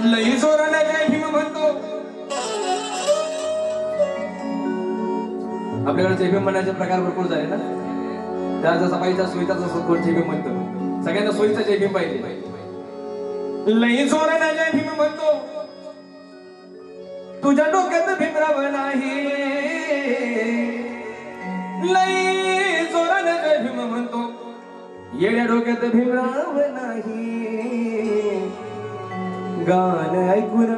लई जोराने जय भीम म्हणतो. आपल्याकडे जय भीम म्हणण्याचे प्रकार भरपूर झाले ना. त्या जसा पाहिजे सोयीचा जसं कोण जय भीम म्हणतो, सगळ्यांना सोयीचा जय भीम पाहिजे. लई जोरानं जय भीम म्हणतो, तुझ्या डोक्यात भीमराव नाही. लई जोरानं जय भीम म्हणतो, येड्या डोक्यात भीमराव नाही. गान ऐकून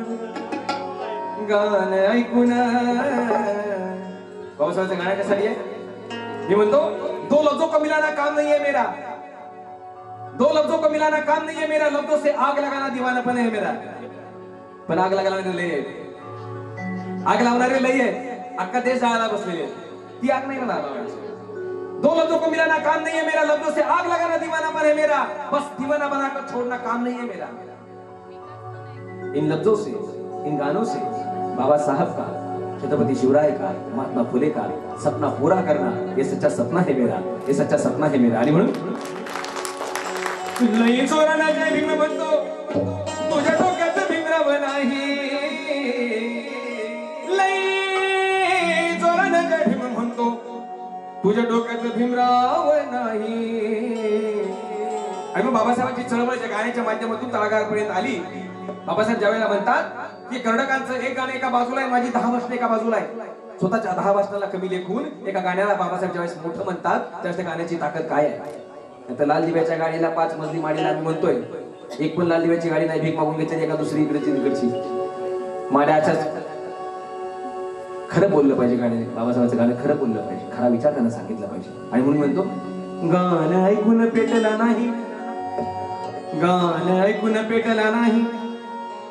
पावसाळ्याचं गाणं कशासाठी आहे? मी म्हणतो, दो लफ्जों को मिलाना काम नहीं है मेरा, दो लफ्जों को मिलाना काम नहीं है मेरा, लफ्जों से आग लगाना दीवानापन है मेरा. पण आग लगायला लई आहे, आग लावणारे लई आहे, अख्खा देश जाळायला बसलेले, ती आग नाही मला. दो लफ्जों को मिलाना काम नहीं है मेरा, लफ्जों से आग लगाना दीवानापन है मेरा, बस दीवाना बनाकर छोड़ना काम नहीं है मेरा. इन लफ्जों से, इन गानों से बाबा साहब का, छत्रपति शिवराय का, महात्मा फुले का सपना पूरा करना, ये सच्चा सपना है मेरा, ये सच्चा सपना है मेरा. आणि म्हणून लई जोरानं जय भीम म्हणतो, तुझ्या डोक्यात भीमराव नाही. लई जोरानं जय भीम म्हणतो, तुझ्या डोक्यात भीमराव नाही. आणि मग बाबासाहेबांची चळवळ ज्या गाण्याच्या माध्यमातून तळागाळापर्यंत आली. बाबासाहेब ज्यावेळेला म्हणतात की कर्णकांचं एक गाणं एका बाजूला आहे, माझी 10 भाषणं एका बाजूला आहे, स्वतःच्या 10 भाषणाला कमी लेखून एका गाण्याला बाबासाहेब ज्यावेळेस मोठं म्हणतात त्यावेळेस त्या गाण्याची ताकद काय आहे. आता लाल दिव्याच्या गाडीला 5 मजली माडीला आम्ही म्हणतोय, एक पण लाल दिव्याची गाडी नाही, भीक मागून घेतली एका दुसरी इकडची तिकडची माड्याच्याच. खरं बोललं पाहिजे गाणे, बाबासाहेबांचं गाणं खरं बोललं पाहिजे, खरा विचार त्यांना सांगितला पाहिजे. आणि म्हणून म्हणतो, गाणं ऐकून पेटला नाही, गाणं ऐकून पेटला नाही,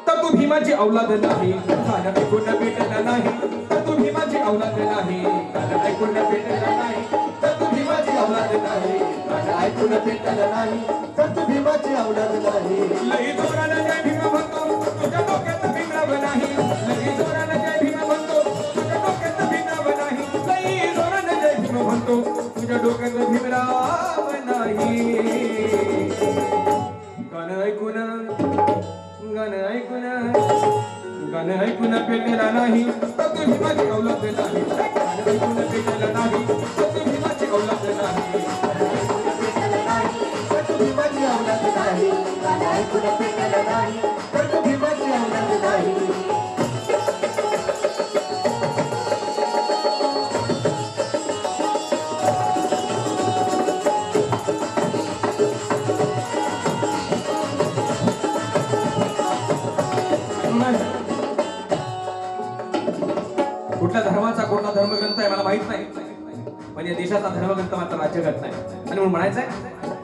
तर तू भीमाची औलाद नाही. गाणं ऐकून पेटला नाही, तर तू भीमाची औलाद नाही. गाणं ऐकून पेटला नाही, तर तू भीमाची औलाद नाही. गाणं ऐकून पेटला नाही, तर तू भीमाची औलाद नाही. लई जोरानं जय भीम म्हणतो, तुझ्या डोक्यात भीमराव नाही. लई जोरानं जय भीम म्हणतो, तुझ्या डोक्यात भीमराव नाही. लई जोरानं जय भीम म्हणतो, तुझ्या डोक्यात भीमराव नाही. गाणं ऐकून गाणं ऐकून पेटला नाही, तर तू भीमाची औलाद नाही. गाणं ऐकून पेटला नाही, तर तू भीमाची औलाद नाही. तर तू भीमाची औलाद नाही. गाणं ऐकून पेटला नाही, तर तू भीमाची औलाद नाही. कुठल्या धर्माचा कोणता धर्मग्रंथ आहे मला माहित नाही, पण या देशाचा धर्मग्रंथ मात्र राज्यघटना आहे. आणि म्हणून म्हणायचंय,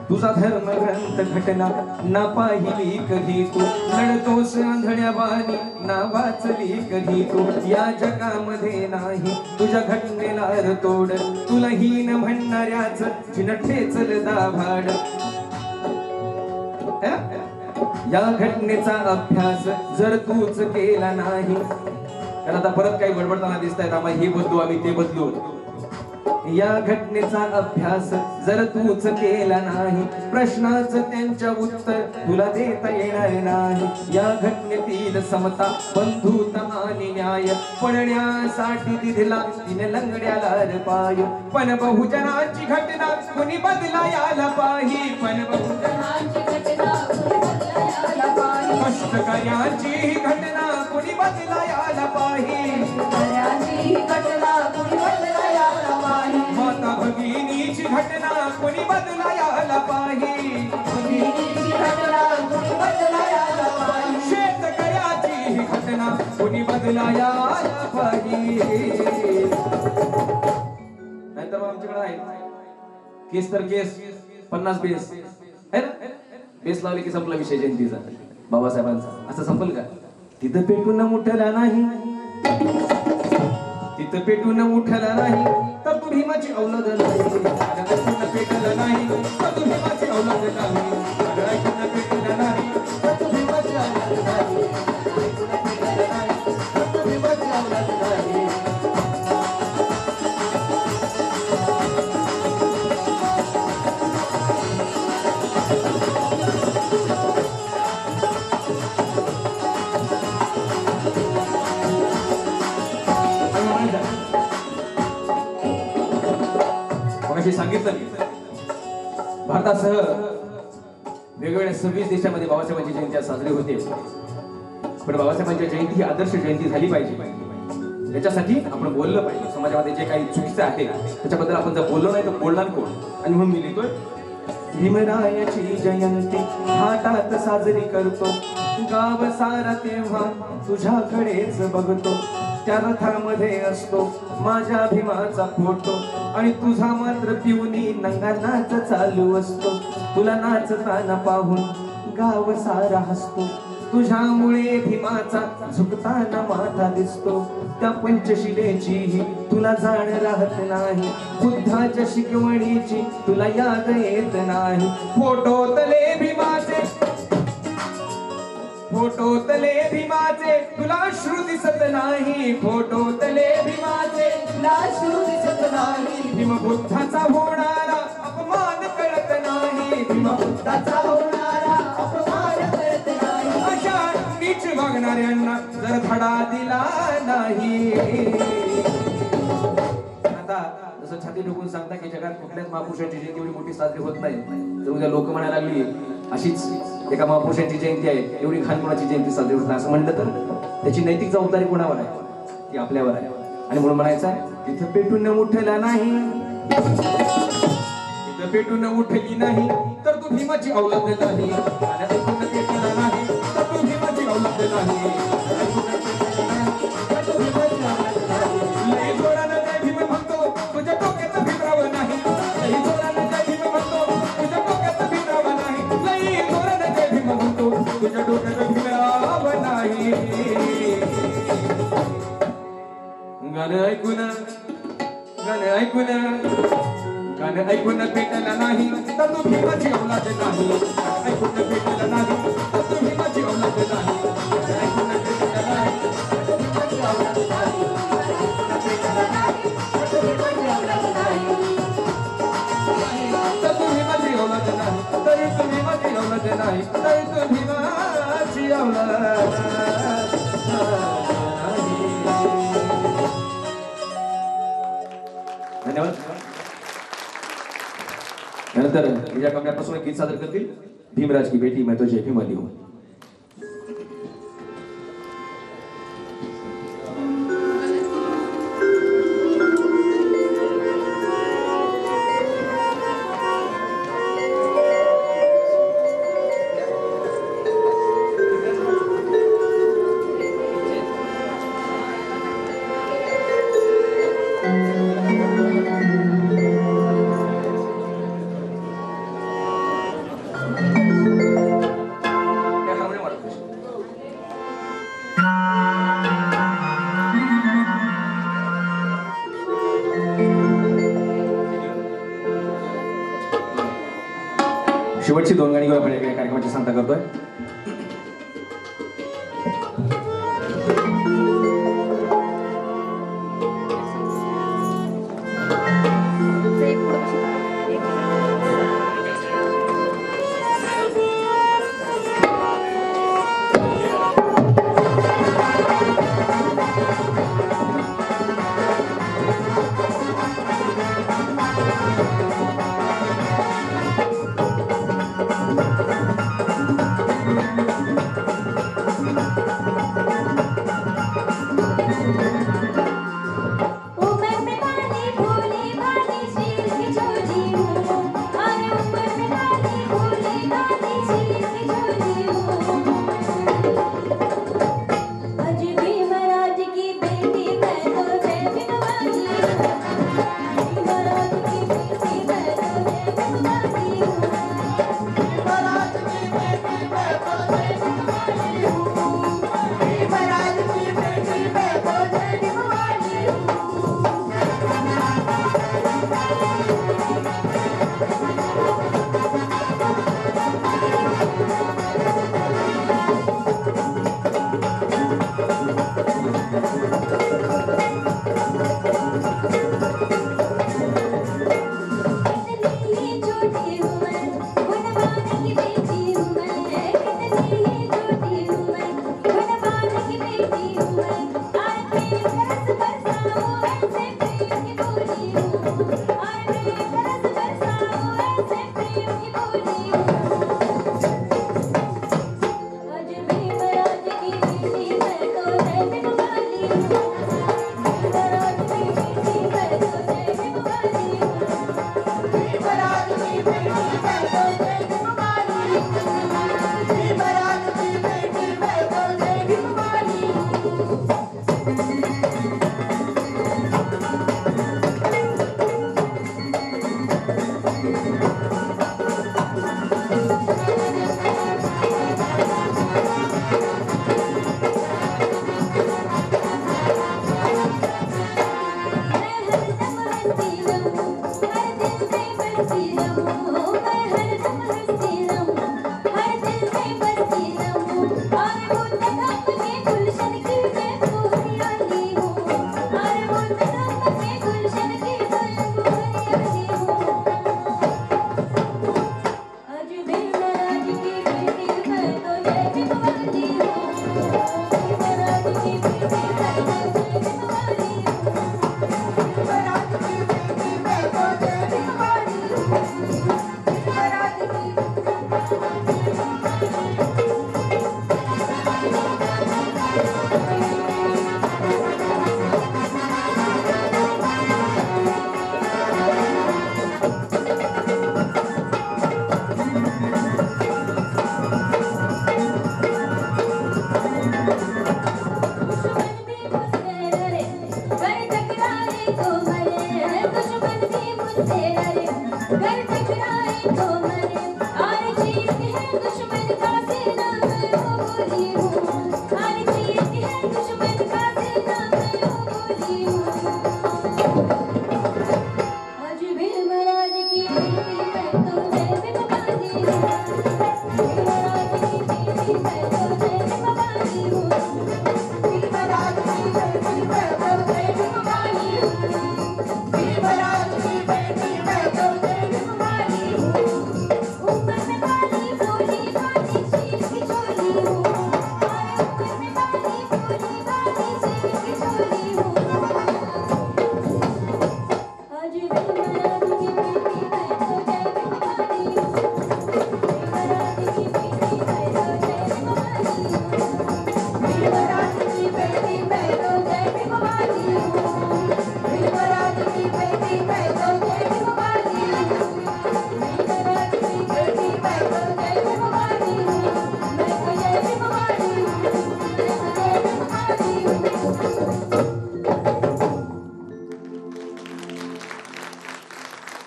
तुझा धर्मग्रंथ घटना ना पाहिली कधी तू, लढतोस आंधळ्यावानी ना वाचली कधी तू. या जगामध्ये नाही तुझ्या घटनेला तोड, तुला हीन म्हणणाऱ्याच चिनठेचल दाभाड. या घटनेचा अभ्यास जर तूच केला नाही, कारण आता परत काही बडबडताना दिसत आहेत, आम्हाला हे बदलू आम्ही ते बदलू. या घटनेचा अभ्यास जर तूच केला नाही, प्रश्नाचं त्यांच्या उत्तर तुला देता येणार नाही. या घटनेतील समता, बंधुता आणि न्याय पडण्यासाठी दिला तिने लंगड्याला पाय. पण बहुजनांची घटना कोणी बदलायला पाहिजे. पण बहुजनांची घटना कष्टकऱ्यांची घटना कोणी बदलायला पाहिजे. माता भगिनीची घटना कोणी बदलायला पाहिजे. शेतकऱ्याची घटना कोणी बदलायला पाहिजे. नाहीतर मग आमच्याकडे आहे केस तर केस 50 बेस आहे ना, बेस लावले की संपला विषय जयंतीचा बाबासाहेबांचा. असं संपल का? तिथं पेटून उठला नाही, तिथं पेटून उठला नाही, तर तू भीमाची औलाद नाही. पेटून पेटला नाही, तर तू भीमाची औलाद नाही. पेटला नाही, तर तू भीमाची औलाद नाही. तर तू भीमाची औलाद नाही. सांगितलं भारतासह वेगवेगळ्या 26 देशामध्ये बाबासाहेबांची जयंती आज साजरी होते. पण बाबासाहेबांची जयंती ही आदर्श जयंती झाली पाहिजे. याच्यासाठी आपण बोललं पाहिजे. समाजामध्ये जे काही चुकीचं आहे त्याच्याबद्दल आपण जर बोललो नाही तर बोलणार कोण. आणि म्हणून मी लिहितोय, भीमरायाची जयंती हातात साजरी करतो, गाव सारा तेव्हा तुझ्याकडेच बघतो. त्या रथामध्ये असतो माझ्या भीमाचा फोटो, आणि तुझा मात्र पिऊनी नंगा नाच चालू असतो. तुला नाचताना पाहून गाव सारा हसतो. तुझ्यामुळे भीमाचा झुकताना माथा दिसतो. त्या पंचशिलेची तुला जाण राहत नाही, बुद्धाच्या शिकवणीची तुला याद येत नाही. फोटोतले भीमाचे तुला अश्रू दिसत नाही. फोटोतले भीमाचे तुला अश्रू दिसत नाही. भीमबुद्धाचा होणारा अपमान कळत नाही. भीमबुद्धाचा होणारा अपमान कळत नाही. अशा नीच वागणाऱ्यांना जर धडा दिला नाही. आता जसं छाती ठोकून सांगता की जगात कुठल्याच महापुरुषाची जयंती एवढी मोठी साजरी होत नाही, तर उद्या लोक म्हणायला लागली अशीच एका महापुरुषांची जयंती आहे, एवढी घाण कोणाची जयंती साजरी होत नाही असं म्हणलं तर त्याची नैतिक जबाबदारी कोणावर आहे? ती आपल्यावर आहे. आणि म्हणून म्हणायचं आहे, तिथं पेटून उठला नाही, तिथं पेटून उठली नाही तर तू भीमाची औलाद नाही. पेटला नाही तर तू भीमाची औलाद नाही. लई जोरानं जय भीम म्हणतो, तुझ्या डोक्यात भित्राव नाही. लई जोरानं जय भीम म्हणतो, तुझ्या डोक्यात भित्राव नाही. लई जोरानं जय भीम म्हणतो, तुझ्या डोक्यात भित्राव नाही. गाणं ऐकून पेटला नाही तर तू भीमाची औलाद नाही. ऐकून पेटला नाही तर तू भीमाची औलाद नाही. ऐकून पेटला नाही तर तू भीमाची औलाद नाही. तर तू भीमाची औलाद नाही. तरी तू भीमाची औलाद नाही. तरी तू भीमाची औलाद नाही. धन्यवाद. नंतर या कमऱ्यापासून एक गीत सादर करतील भीमराज की बेटी मैं तुझे भीम दी हूं. शेवटची 2 गाणी घेऊन आपण या कार्यक्रमाची सांगता करतोय. छोटी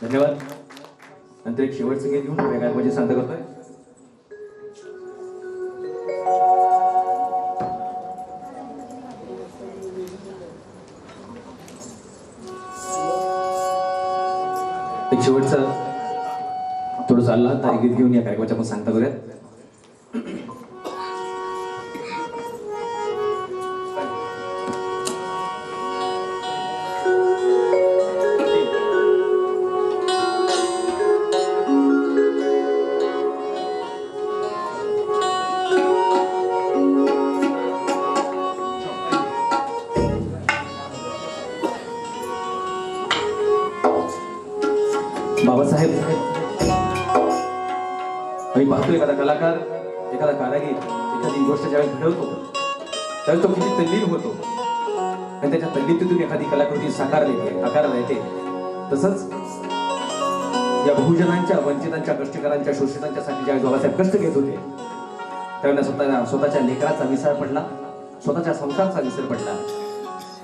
धन्यवाद. नंतर एक शेवटचं गीत घेऊन वेगळ्या म्हणजे शांत करतोय. एक शेवटचं थोडं चालला तर गीत घेऊन या कार्यक्रमाच्या आपण सांगता करूयात. बाबासाहेब, आम्ही पाहतो एखादा कलाकार, एखादा कारागीर एखादी गोष्ट ज्यावेळेस घडवतो त्यावेळेस तो किती तल्लीन होतो आणि त्याच्या तल्लीनीतून एखादी कलाकृती साकारली येते, आकाराला येते. तसंच या बहुजनांच्या, वंचितांच्या, कष्टकऱ्यांच्या, शोषितांच्यासाठी ज्यावेळेस बाबासाहेब कष्ट घेत होते त्यावेळेला स्वतःच्या लेकराचा विसर पडला, स्वतःच्या संसाराचा विसर पडला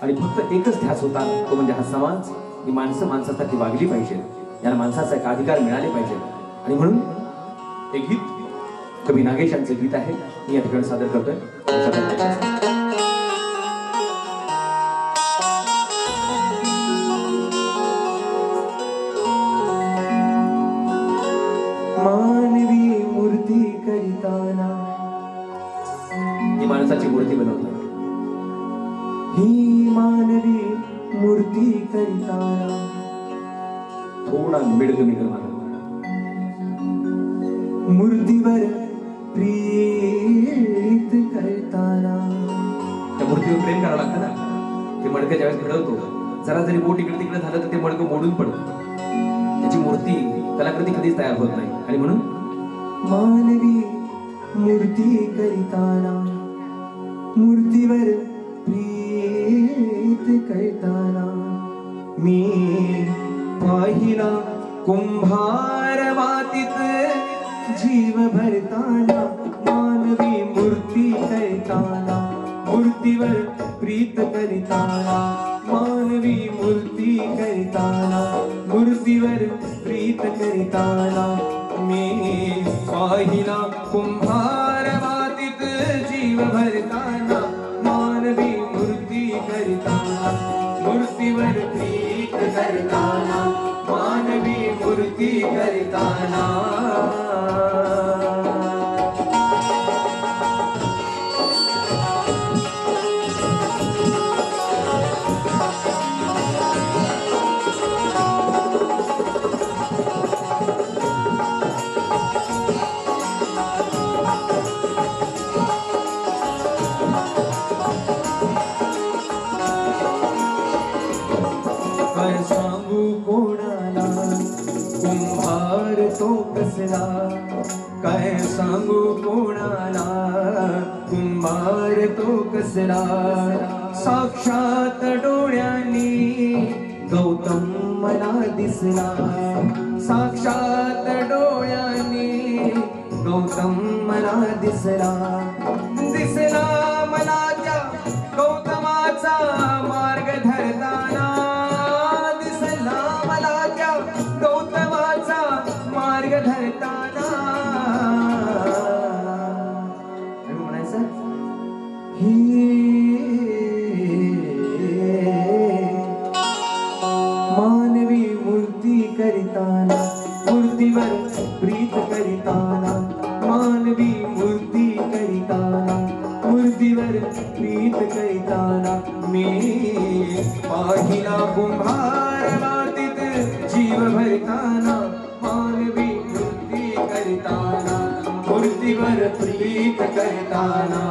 आणि फक्त एकच ध्यास होता, तो म्हणजे हा समाज, ही माणसं माणसासाठी वागली पाहिजे, याला माणसाचा एक अधिकार मिळाले पाहिजे. आणि म्हणून एक गीत कवी नागेश यांचे गीत आहे, मी या ठिकाणी सादर करतोय. मानवी मूर्ती करिताना, ही माणसाची मूर्ती बनवतात. ही मानवी मूर्ती करिताना थोडा मिड कमी कर मला. मूर्तीवर प्रीत करताना, त्या मूर्तीवर प्रेम करावं लागतं ना. ते मडकं ज्यावेळेस घडवतो, जरा जरी बोट इकडे तिकडे झालं तर ते मडकं मोडून पडतं. त्याची मूर्ती, कलाकृती कधीच तयार होत नाही. आणि म्हणून मानवी मूर्ती करिताना, मूर्तीवर प्रीत करताना, मी पाहिला कुंभार मातीत जीव भरताना. मानवी मूर्ती करताना, मूर्तीवर प्रीत करिताना, मानवी मूर्ती करताना, मूर्तीवर प्रीत करिताना, मी पाहिला कुंभार मातीत जीव भरताना. मानवी मूर्ती करताना, मूर्तीवर प्रीत करताना, मानवी मूर्ती करताना. काय सांगू कोणाला कुंभार तो कसला. साक्षात डोळ्यांनी गौतम मला दिसला, साक्षात डोळ्यांनी गौतम मला दिसला. दिसला मला त्या गौतमाचा मार्ग धरताना, दिसला मला त्या गौतमाचा मार्ग धरताना. भरताना आणि म्हणायचं मानवी मूर्ती करिताना मूर्तीवर प्रीत करिताना मानवी मूर्ती करिताना मूर्तीवर प्रीत करिताना मी पाहिला कुंभार मातीत जीव भरताना मानवी मूर्ती करिताना मूर्तीवर प्रीत करिताना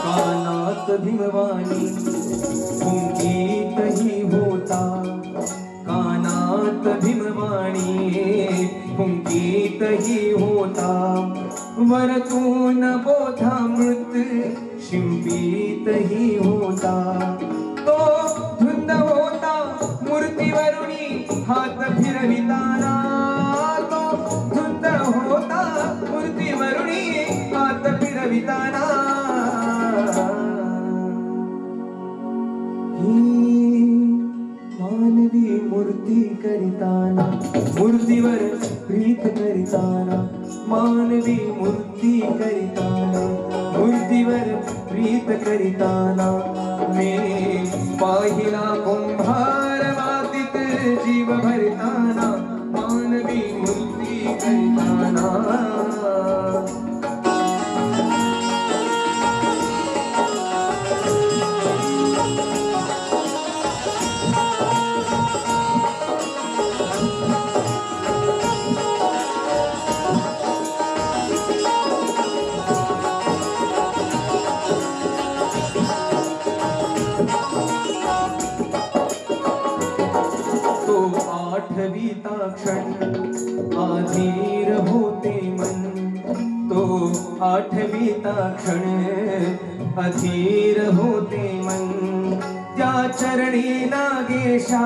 कानात भीमवाणी पुंकीतही होता कानात भीमवाणी पुंकीतही होता वरतून बोधामृत शिंपीतही होता तो धुंद होता मूर्तीवरुणी हात फिरविताना तो धुंद होता मूर्तीवरुणी हात फिरविताना मानवी मूर्ती करिताना मूर्तीवर प्रीत करिताना मानवी मूर्ती करिताना मूर्तीवर प्रीत करिताना मी पाहिला कुंभार मातीत जीव भरताना मानवी मूर्ती करिताना आठवीता क्षण आधीर होते मन तो आठवीता क्षण अधीर होते मन त्या चरणी नागेशा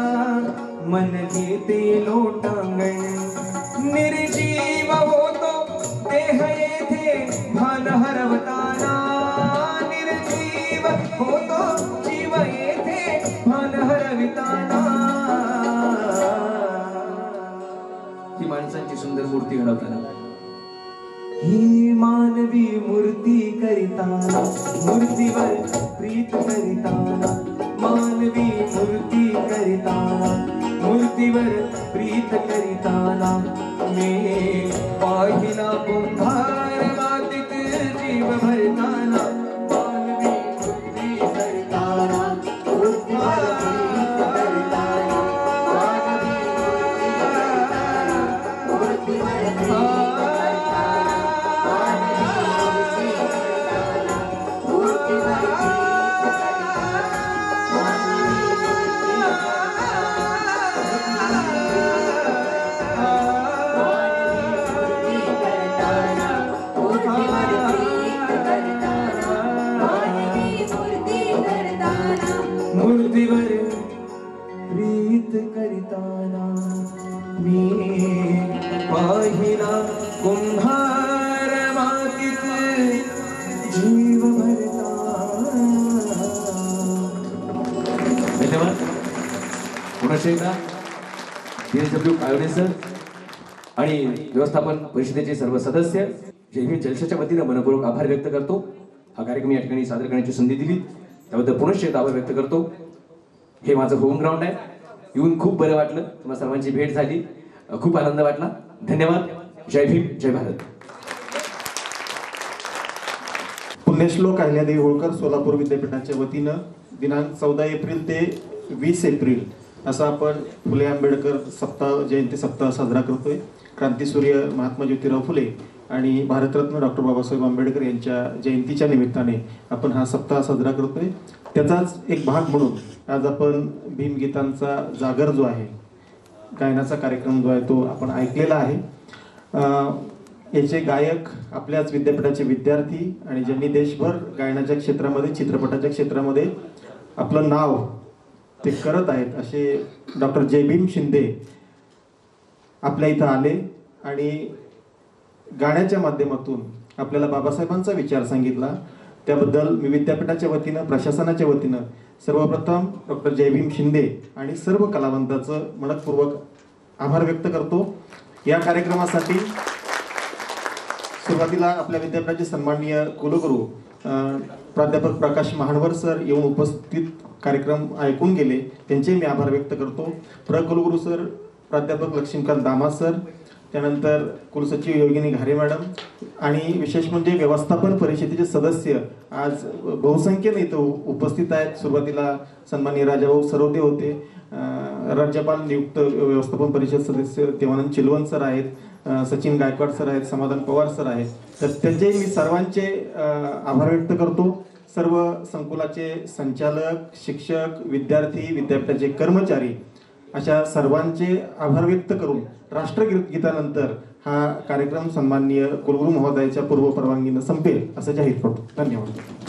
मन घेते लोटांगण निर्जीव होतो देह येथे भान हरवताना निर्जीव होतो जीव येथे भान हरविताना ही माणसांची सुंदर मूर्ती घडवताना ही मानवी मूर्ती करिताना मूर्तीवर प्रीत करिताना मानवी मूर्ती करिताना मूर्तीवर प्रीत करिताना मी पाहिला कुंभार मातीत जीव भरताना मानवी मूर्ती करिताना मूर्तीवर प्रीत करिताना मूर्तीवर प्रीत करिताना मी पाहिला कुंभार मातीत जीव भरताना. धन्यवाद. पुनश्च एकदा DSW कायोडे सर आणि व्यवस्थापन परिषदेचे सर्व सदस्य जय भीम जलशाच्या वतीनं मनपूर्वक आभार व्यक्त करतो. हा कार्यक्रम या ठिकाणी सादर करण्याची संधी दिली त्याबद्दल पुनश्च एकदा आभार व्यक्त करतो. हे माझं होम ग्राउंड आहे. येऊन खूप बरं वाटलं. तुम्हा सर्वांची भेट झाली. खूप आनंद वाटला. धन्यवाद. जय भीम जय भारत. पुण्यश्लोक अहिल्यादेवी होळकर सोलापूर विद्यापीठाच्या वतीनं दिनांक 14 एप्रिल ते 20 एप्रिल असा आपण फुले आंबेडकर जयंती सप्ताह साजरा करतोय. क्रांतीसूर्य महात्मा ज्योतिराव फुले आणि भारतरत्न डॉक्टर बाबासाहेब आंबेडकर यांच्या जयंतीच्या निमित्ताने आपण हा सप्ताह साजरा करतोय. त्याचाच एक भाग म्हणून आज आपण भीमगीतांचा जागर जो आहे गायनाचा कार्यक्रम जो आहे तो आपण ऐकलेला आहे. याचे गायक आपल्याच विद्यापीठाचे विद्यार्थी आणि ज्यांनी देशभर गायनाच्या क्षेत्रामध्ये, चित्रपटाच्या क्षेत्रामध्ये आपलं नाव ते करत आहेत, असे डॉक्टर जयभीम शिंदे आपल्या इथं आले आणि गाण्याच्या माध्यमातून आपल्याला बाबासाहेबांचा विचार सांगितला. त्याबद्दल मी विद्यापीठाच्या वतीनं, प्रशासनाच्या वतीनं सर्वप्रथम डॉक्टर जयभीम शिंदे आणि सर्व कलावंताचं मनपूर्वक आभार व्यक्त करतो. या कार्यक्रमासाठी सुरुवातीला आपल्या विद्यापीठाचे सन्माननीय कुलगुरू प्राध्यापक प्रकाश महानवर सर येऊन उपस्थित कार्यक्रम ऐकून गेले, त्यांचे मी आभार व्यक्त करतो. कुलगुरू सर प्राध्यापक लक्ष्मीकांत दामा सर, त्यानंतर कुलसचिव योगिनी घारे मॅडम आणि विशेष म्हणजे व्यवस्थापन परिषदेचे सदस्य आज बहुसंख्येने इथं उपस्थित आहेत. सुरुवातीला सन्माननीय राजाभाऊ सरवटे होते, राज्यपाल नियुक्त व्यवस्थापन परिषद सदस्य देवानंद चिलवन सर आहेत, सचिन गायकवाड सर आहेत, समाधान पवार सर आहेत. तर त्यांचे मी सर्वांचे आभार व्यक्त करतो. सर्व संकुलाचे संचालक, शिक्षक, विद्यार्थी, विद्यापीठाचे कर्मचारी अशा सर्वांचे आभार व्यक्त करून राष्ट्रगीतानंतर हा कार्यक्रम सन्माननीय कुलगुरू महोदयाच्या पूर्व परवानगीनं संपेल असं जाहीर करतो. धन्यवाद.